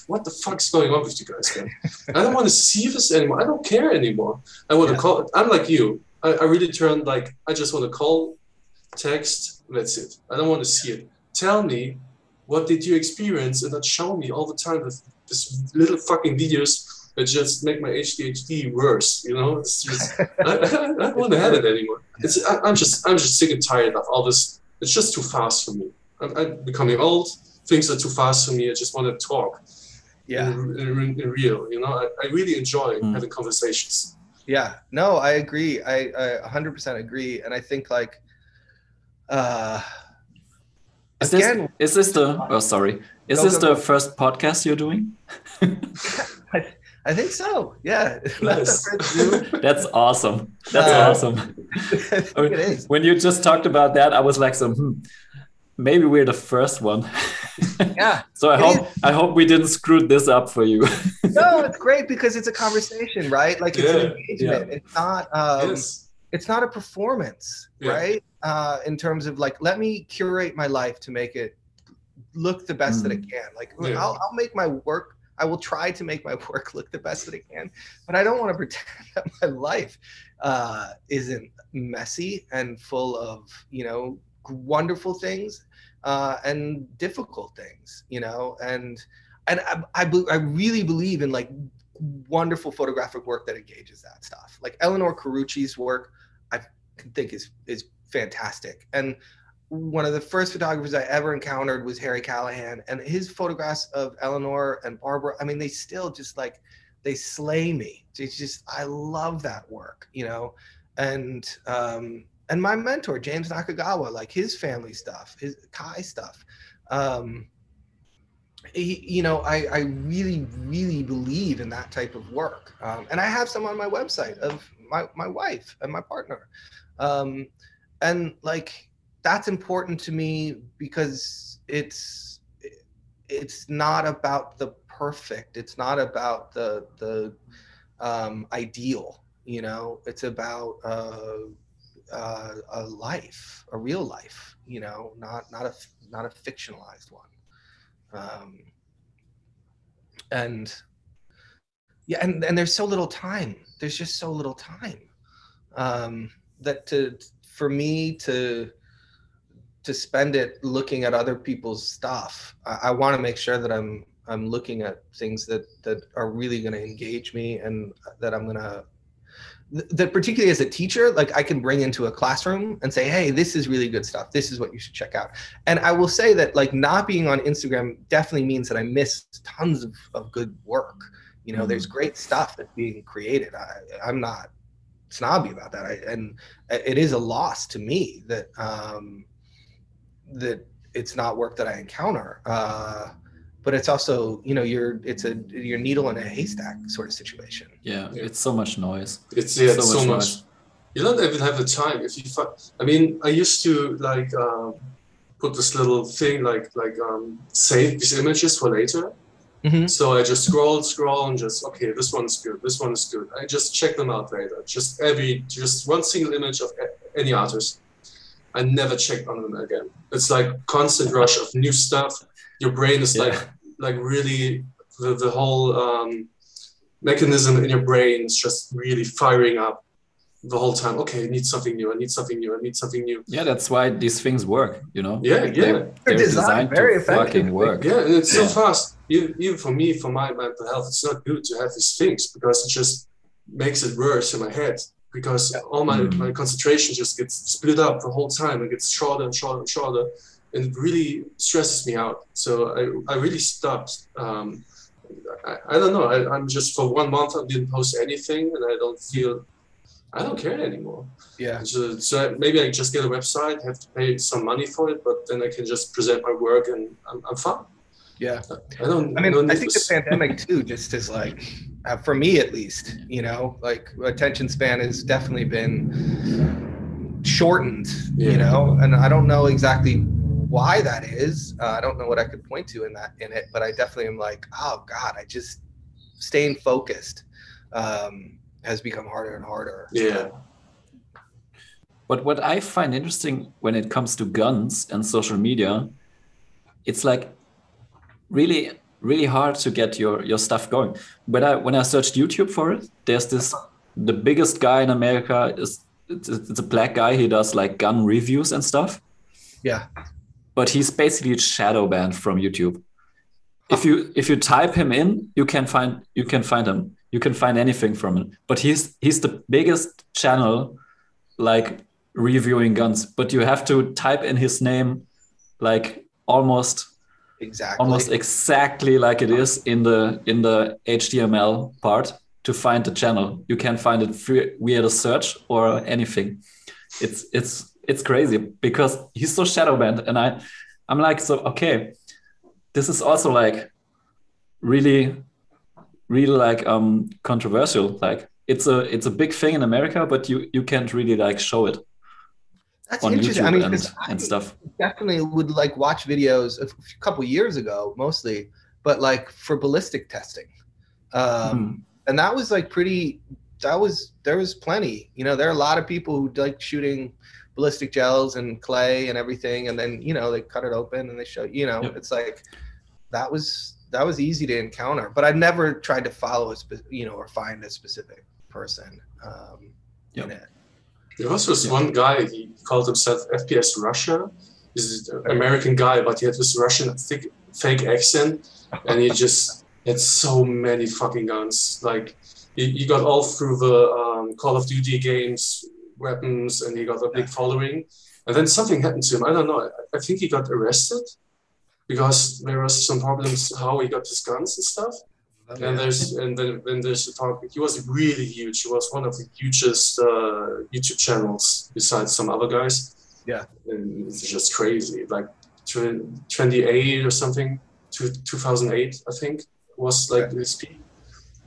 what the fuck's going on with you guys, man? I don't want to see this anymore. I don't care anymore. I want to call. I'm like you. I really turned like, I just want to call, text, that's it. I don't want to see it. Tell me, what did you experience, and not show me all the time with this little fucking videos that just make my ADHD worse, you know? It's just, I don't want to have it anymore. I'm just sick and tired of all this. It's just too fast for me. I'm becoming old. things are too fast for me. I just want to talk. Yeah. In real, you know, I really enjoy having conversations. Yeah, no, I agree. I 100% agree. And I think like, is this the first podcast you're doing? I think so. Yeah. Nice. That's awesome. That's awesome. I mean, it is. When you just talked about that, I was like, maybe we're the first one. Yeah. So I hope we didn't screw this up for you. No, it's great because it's a conversation, right? Like it's an engagement. Yeah. It's not it's not a performance, right? In terms of like, let me curate my life to make it look the best that it can. Like I'll make my work, I will try to make my work look the best that it can, but I don't want to pretend that my life isn't messy and full of, you know, wonderful things and difficult things, you know, and I really believe in like wonderful photographic work that engages that stuff. Like Eleanor Carucci's work, I think is fantastic. And one of the first photographers I ever encountered was Harry Callahan, and his photographs of Eleanor and Barbara, I mean, they still just like, they slay me. It's just, I love that work, you know, and my mentor, James Nakagawa, like his family stuff, his Kai stuff, you know, I really, really believe in that type of work. And I have some on my website of my wife and my partner. And like, that's important to me because it's not about the perfect. It's not about the ideal, you know, it's about a life, a real life, you know, not a fictionalized one. And yeah, and there's so little time. There's just so little time that for me to spend it looking at other people's stuff. I want to make sure that I'm looking at things that are really going to engage me, and that I'm going to, that particularly as a teacher, like I can bring into a classroom and say, hey, this is really good stuff. This is what you should check out. And I will say that like not being on Instagram definitely means that I miss tons of good work. You know, there's great stuff that's being created. I'm not snobby about that. And it is a loss to me that, that it's not work that I encounter. But it's also, you know, your needle in a haystack sort of situation. Yeah, it's so much noise. It's so much. You don't even have the time. If you, I mean, I used to like put this little thing like save these images for later. So I just scroll and just, okay, this one's good, this one is good. I just check them out later. Just one single image of any artist. I never checked on them again. It's like constant rush of new stuff. Your brain is like really, the whole mechanism in your brain is just really firing up the whole time. Okay, I need something new. I need something new. I need something new. Yeah, that's why these things work, you know? Yeah. They're designed very to fucking work. Yeah, and it's so fast. Even for me, for my mental health, it's not good to have these things because it just makes it worse in my head. Because all my concentration just gets split up the whole time. It gets shorter and shorter and shorter. And it really stresses me out. So I really stopped. I don't know. I'm just, for 1 month, I didn't post anything, and I don't care anymore. Yeah. So maybe I just get a website, have to pay some money for it, but then I can just present my work, and I'm fine. Yeah. I think the pandemic too, just is like, for me at least, you know, like attention span has definitely been shortened, you know, and I don't know exactly why that is. I don't know what I could point to in it, but I definitely am like, oh God, I just staying focused has become harder and harder. Yeah. But what I find interesting when it comes to guns and social media, it's like really, really hard to get your stuff going. When I searched YouTube for it, there's the biggest guy in America it's a black guy. He does like gun reviews and stuff. Yeah. But he's basically shadow banned from YouTube. If you type him in, you can find him. You can find anything from him. But he's the biggest channel like reviewing guns. But you have to type in his name like almost Exactly. almost exactly like it is in the HTML part to find the channel. You can find it via the search or anything. It's crazy because he's so shadow banned, and I'm like, so okay, this is also like really like controversial. Like it's a big thing in America, but you can't really like show it. That's on interesting. YouTube I mean, and stuff. Definitely would like watch videos a couple years ago, mostly, but like for ballistic testing, and that was like pretty. There was plenty. You know, there are a lot of people who like shooting ballistic gels and clay and everything, and then they cut it open and they show. Yep. It's like that was easy to encounter, but I've never tried to follow or find a specific person in it. There was this one guy, he called himself FPS Russia. He's an American guy, but he had this Russian fake accent, and he just had so many fucking guns. Like, he got all through the Call of Duty games, weapons, and he got a big following. And then something happened to him. I don't know. I think he got arrested because there was some problems how he got his guns and stuff. And then there's the talk. He was really huge. He was one of the hugest YouTube channels besides some other guys. Yeah, and it's just crazy. Like 28 or something, 2008, I think was like his peak.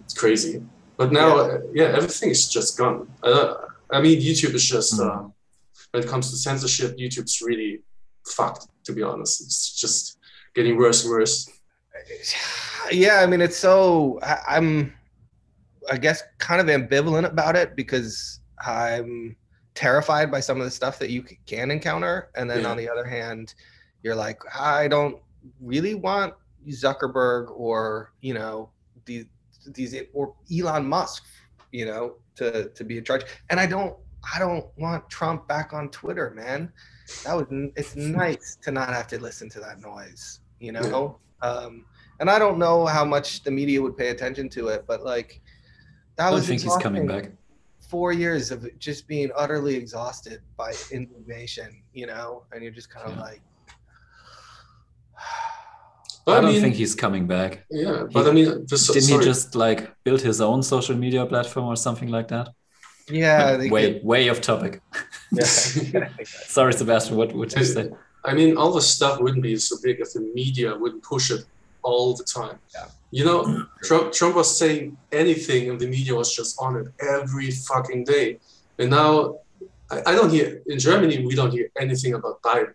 It's crazy. But now, everything is just gone. I mean, YouTube is just when it comes to censorship, YouTube's really fucked. To be honest, it's just getting worse and worse. Yeah, I mean, it's so I'm, I guess, kind of ambivalent about it because I'm terrified by some of the stuff that you can encounter, and then on the other hand, you're like, I don't really want Zuckerberg or these or Elon Musk, to be in charge, and I don't want Trump back on Twitter, man. It's nice to not have to listen to that noise, and I don't know how much the media would pay attention to it, but like that was. I don't think he's coming back. 4 years of just being utterly exhausted by indignation, and you're just kind of like. I don't think he's coming back. Yeah, but I mean, didn't he just like build his own social media platform or something like that? Yeah. Way off topic. Yeah. Sorry, Sebastian. What would you say? I mean, all the stuff wouldn't be so big if the media wouldn't push it all the time. Yeah. Trump was saying anything and the media was just on it every fucking day. And now I don't hear, in Germany, we don't hear anything about Biden.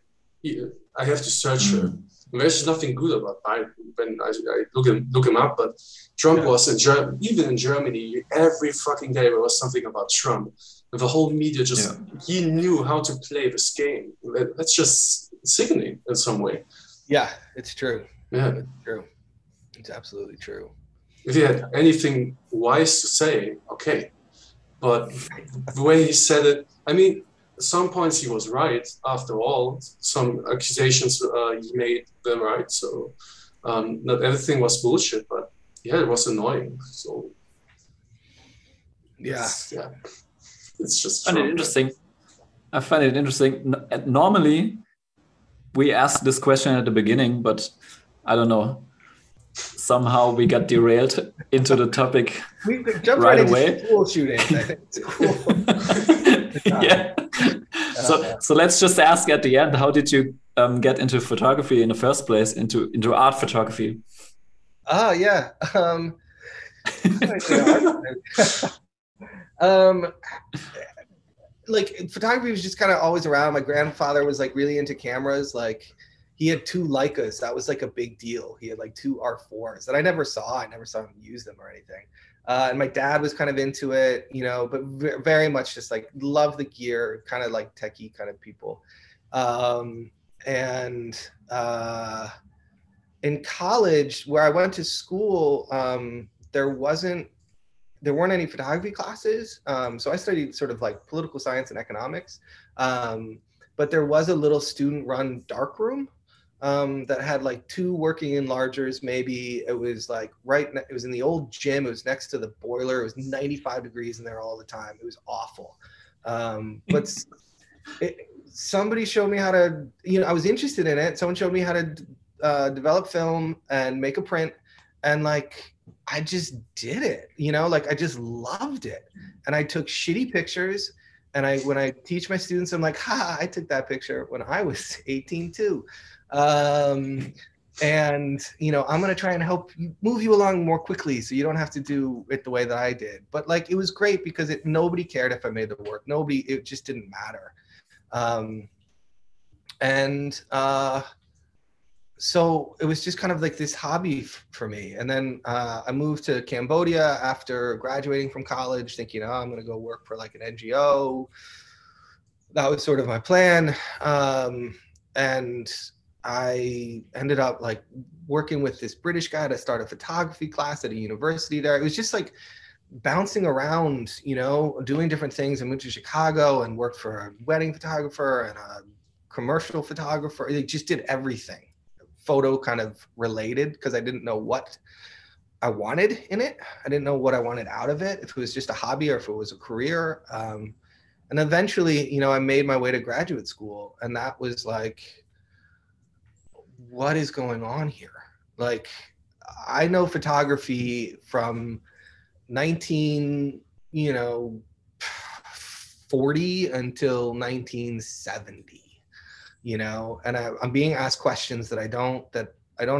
I have to search it. There's nothing good about Biden when I look him up, but Trump was even in Germany, every fucking day there was something about Trump. And the whole media he knew how to play this game. That's just sickening in some way. Yeah, it's true. Yeah, it's true. It's absolutely true. If he had anything wise to say, okay. But the way he said it, I mean, at some points he was right. After all, some accusations he made were right. So not everything was bullshit, but it was annoying. So it's just. I find it interesting. I find it interesting. Normally, we ask this question at the beginning, but I don't know. Somehow we got derailed into the topic we jumped right away. School shooting. I think it's cool. Yeah. So let's just ask at the end, how did you get into photography in the first place, into art photography? Oh, yeah. Like photography was just kind of always around. My grandfather was like really into cameras. Like he had 2 Leicas. That was like a big deal. He had like 2 R4s that I never saw him use them or anything. And my dad was kind of into it, but very much just like love the gear, kind of like techie kind of people. And in college, where I went to school, there weren't any photography classes. So I studied sort of like political science and economics. But there was a little student-run darkroom that had like 2 working enlargers. Maybe it was like it was in the old gym. It was next to the boiler. It was 95 degrees in there all the time. It was awful. But somebody showed me how to, I was interested in it. Someone showed me how to develop film and make a print, and like I just did it, you know, like I just loved it. And I took shitty pictures, and when I teach my students, I'm like, ha, I took that picture when I was 18 too. And you know, I'm going to try and help move you along more quickly so you don't have to do it the way that I did. But like, it was great because nobody cared if I made the work. It just didn't matter. So it was just kind of like this hobby for me. And then I moved to Cambodia after graduating from college, thinking, oh, I'm going to go work for like an NGO. That was sort of my plan. And I ended up like working with this British guy to start a photography class at a university there. It was just like bouncing around, you know, doing different things. I moved to Chicago and worked for a wedding photographer and a commercial photographer. They just did everything photo kind of related, because I didn't know what I wanted in it. I didn't know what I wanted out of it, if it was just a hobby or if it was a career. And eventually, you know, I made my way to graduate school, and that was like, what is going on here? Like, I know photography from 1940 until 1970. You know, and I'm being asked questions that I don't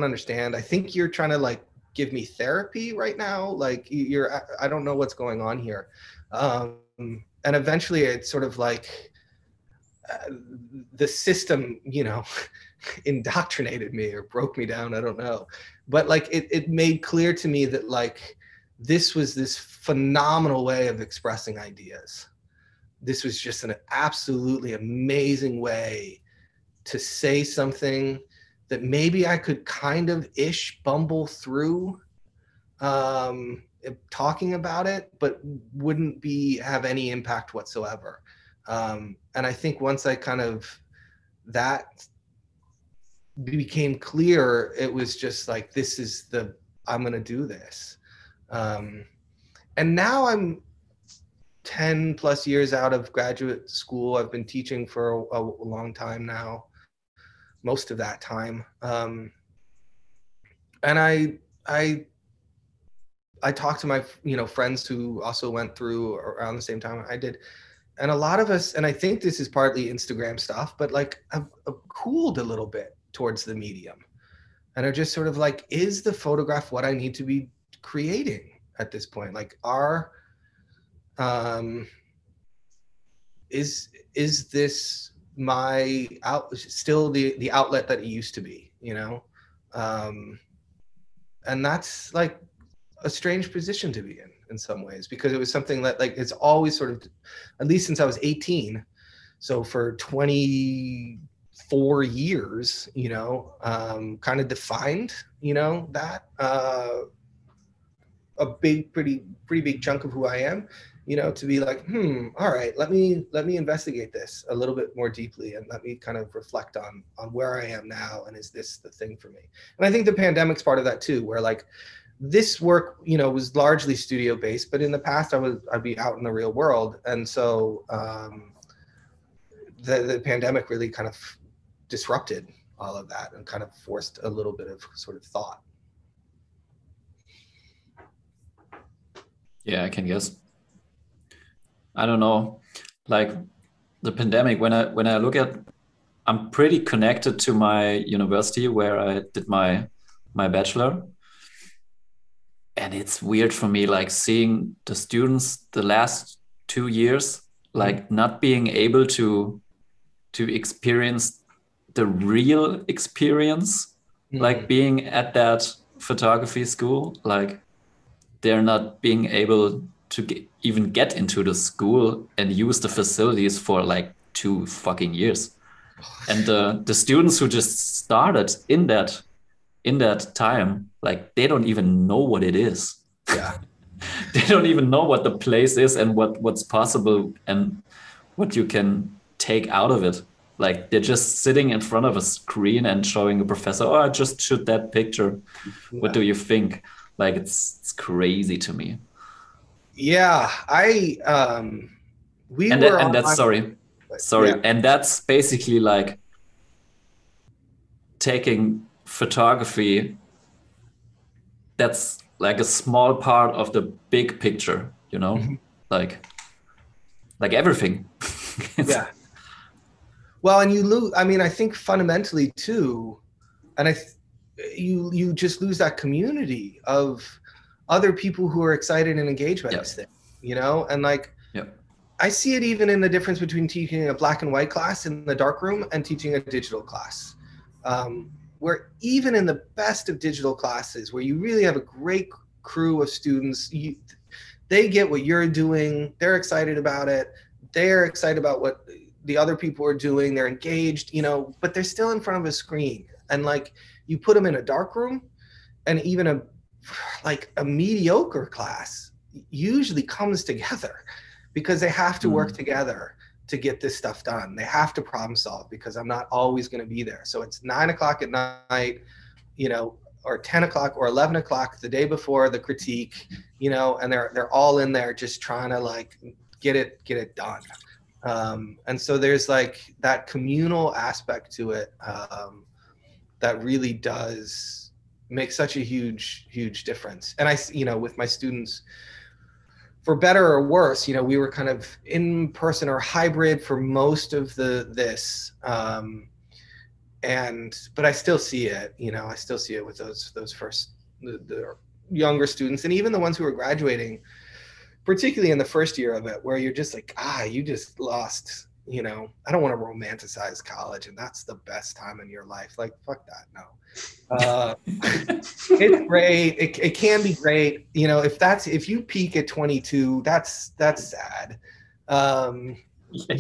understand. I think you're trying to like give me therapy right now. Like I don't know what's going on here. And eventually it's sort of like the system, you know, indoctrinated me or broke me down. I don't know. But like it made clear to me that like this was this phenomenal way of expressing ideas. This was just an absolutely amazing way to say something that maybe I could kind of bumble through talking about it, but wouldn't have any impact whatsoever. And I think once I kind of, that became clear, it was just like, I'm going to do this. And now I'm 10 plus years out of graduate school. I've been teaching for a long time now, most of that time. And I talked to my, you know, friends who also went through around the same time I did. And a lot of us, and I think this is partly Instagram stuff, but like I've cooled a little bit towards the medium, and are just sort of like, is the photograph what I need to be creating at this point? Like, is this my still the outlet that it used to be, you know? And that's like a strange position to be in some ways, because it was something that like it's always sort of, at least since I was 18, so for 24 years, you know, kind of defined, you know, that a pretty big chunk of who I am, you know, to be like, all right, let me investigate this a little bit more deeply, and let me kind of reflect on where I am now, and is this the thing for me? And I think the pandemic's part of that too, where like this work, you know, was largely studio based, but in the past I'd be out in the real world, and so the pandemic really kind of disrupted all of that and kind of forced a little bit of sort of thought. Yeah, I can guess. I don't know, like the pandemic, when I look at, I'm pretty connected to my university where I did my bachelor. And it's weird for me, like seeing the students the last 2 years, like not being able to experience the real experience, like being at that photography school, like they're not being able to even get into the school and use the facilities for like 2 fucking years. And the students who just started in that time, like they don't even know what it is. Yeah. They don't even know what the place is and what's possible and what you can take out of it. Like they're just sitting in front of a screen and showing a professor, oh, I just shoot that picture. Yeah. What do you think? Like it's crazy to me. Yeah, sorry. Yeah. And that's basically like taking photography, that's like a small part of the big picture, you know, Mm-hmm. like everything. Yeah. Well, and you lose, I mean, I think fundamentally too, and you just lose that community of other people who are excited and engaged by this thing, you know? And like, I see it even in the difference between teaching a black and white class in the darkroom and teaching a digital class. Where even in the best of digital classes, where you really have a great crew of students, they get what you're doing, they're excited about it, they're excited about what the other people are doing, they're engaged, you know, but they're still in front of a screen. And like, you put them in a dark room, and even a mediocre class usually comes together because they have to work together to get this stuff done. They have to problem solve because I'm not always going to be there. So it's 9 o'clock at night, you know, or 10 o'clock or 11 o'clock the day before the critique, you know, and they're all in there just trying to like get it done. And so there's like that communal aspect to it that really does make such a huge difference. And I, you know, with my students, for better or worse, you know, we were kind of in person or hybrid for most of this. But I still see it, you know, I still see it with those first, the younger students, and even the ones who are graduating, particularly in the first year of it, where you're just like, you just lost, you know, I don't want to romanticize college and that's the best time in your life. Like, fuck that. No. It's great. It can be great. You know, if you peak at 22, that's sad. You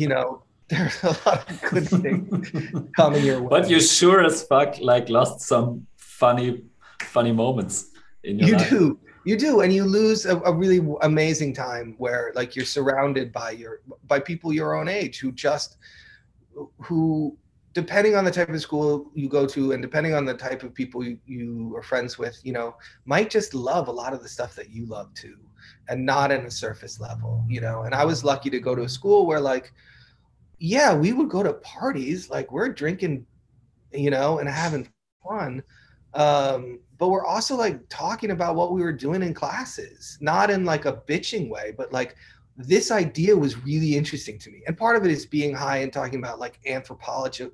know, there's a lot of good things coming your way. But you sure as fuck like lost some funny moments in your life. You do, and you lose a really amazing time where like you're surrounded by people your own age who depending on the type of school you go to and depending on the type of people you are friends with, you know, might just love a lot of the stuff that you love too, and not in a surface level, you know. And I was lucky to go to a school where like, yeah, we would go to parties, like we're drinking, you know, and having fun. But we're also like talking about what we were doing in classes, not in like a bitching way, but like this idea was really interesting to me. And part of it is being high and talking about like anthropological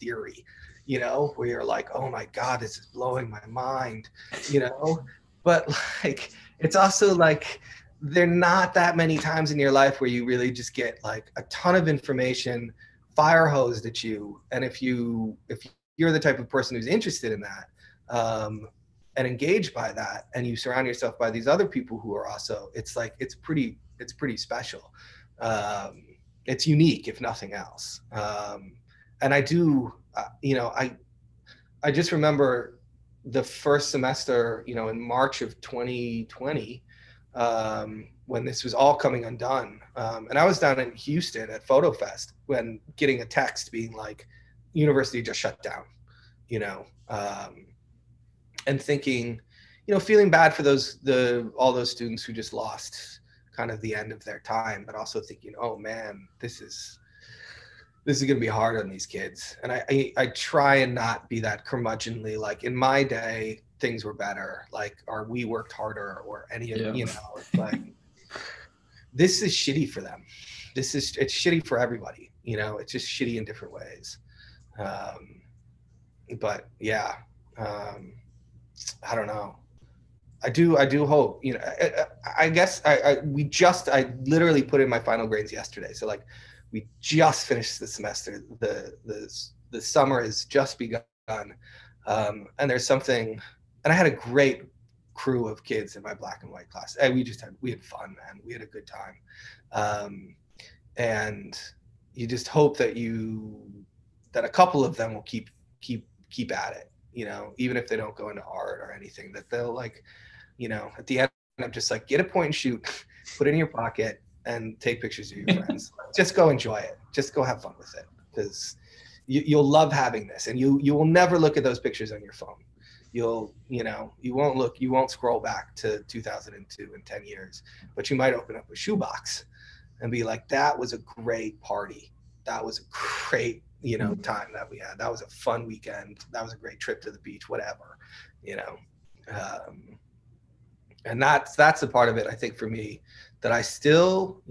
theory, you know, where you're like, oh my God, this is blowing my mind, you know. But like, it's also like, there are not that many times in your life where you really just get like a ton of information fire hosed at you. And if you're the type of person who's interested in that, and engaged by that, and you surround yourself by these other people who are also, it's like, it's pretty special. It's unique, if nothing else. And I do, you know, I just remember the first semester, you know, in March of 2020, when this was all coming undone. And I was down in Houston at Photo Fest when getting a text being like, university just shut down, you know, and thinking, you know, feeling bad for all those students who just lost kind of the end of their time, but also thinking, oh man, this is going to be hard on these kids. And I try and not be that curmudgeonly, like in my day, things were better, like, or we worked harder, or any of, you know, it's like, this is shitty for them. It's shitty for everybody, you know, it's just shitty in different ways. But yeah, I don't know. I do hope, you know, I guess I literally put in my final grades yesterday. So like, we just finished the semester. The summer has just begun. And there's something, and I had a great crew of kids in my black and white class. And we had fun, man. We had a good time. And you just hope that a couple of them will keep at it, you know, even if they don't go into art or anything, that they'll like, you know, at the end, I'm just like, get a point and shoot, put it in your pocket and take pictures of your friends. Just go enjoy it. Just go have fun with it, because you'll love having this, and you will never look at those pictures on your phone. You won't scroll back to 2002 in 10 years, but you might open up a shoebox and be like, that was a great party. That was a great time that we had. That was a fun weekend. That was a great trip to the beach, whatever, and that's a part of it, I think, for me, that I still,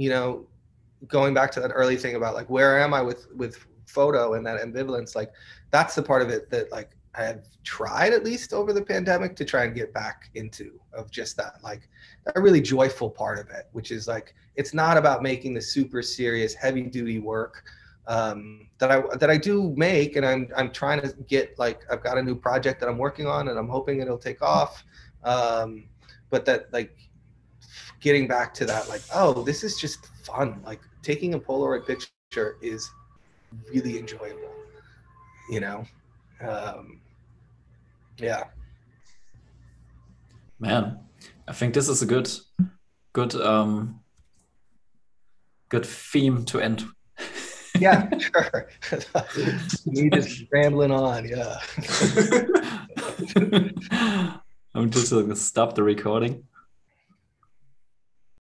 going back to that early thing about like, where am I with photo and that ambivalence, like that's the part of it that like I have tried, at least over the pandemic, to try and get back into, of just that, like that really joyful part of it, which is like, it's not about making the super serious, heavy duty work that I do make. And I'm trying to get, like, I've got a new project that I'm working on and I'm hoping it'll take off. But that, like, getting back to that, like, oh, this is just fun. Like taking a Polaroid picture is really enjoyable, yeah. Man, I think this is a good theme to end. Yeah, sure. Me just rambling on, yeah. I'm just going to stop the recording.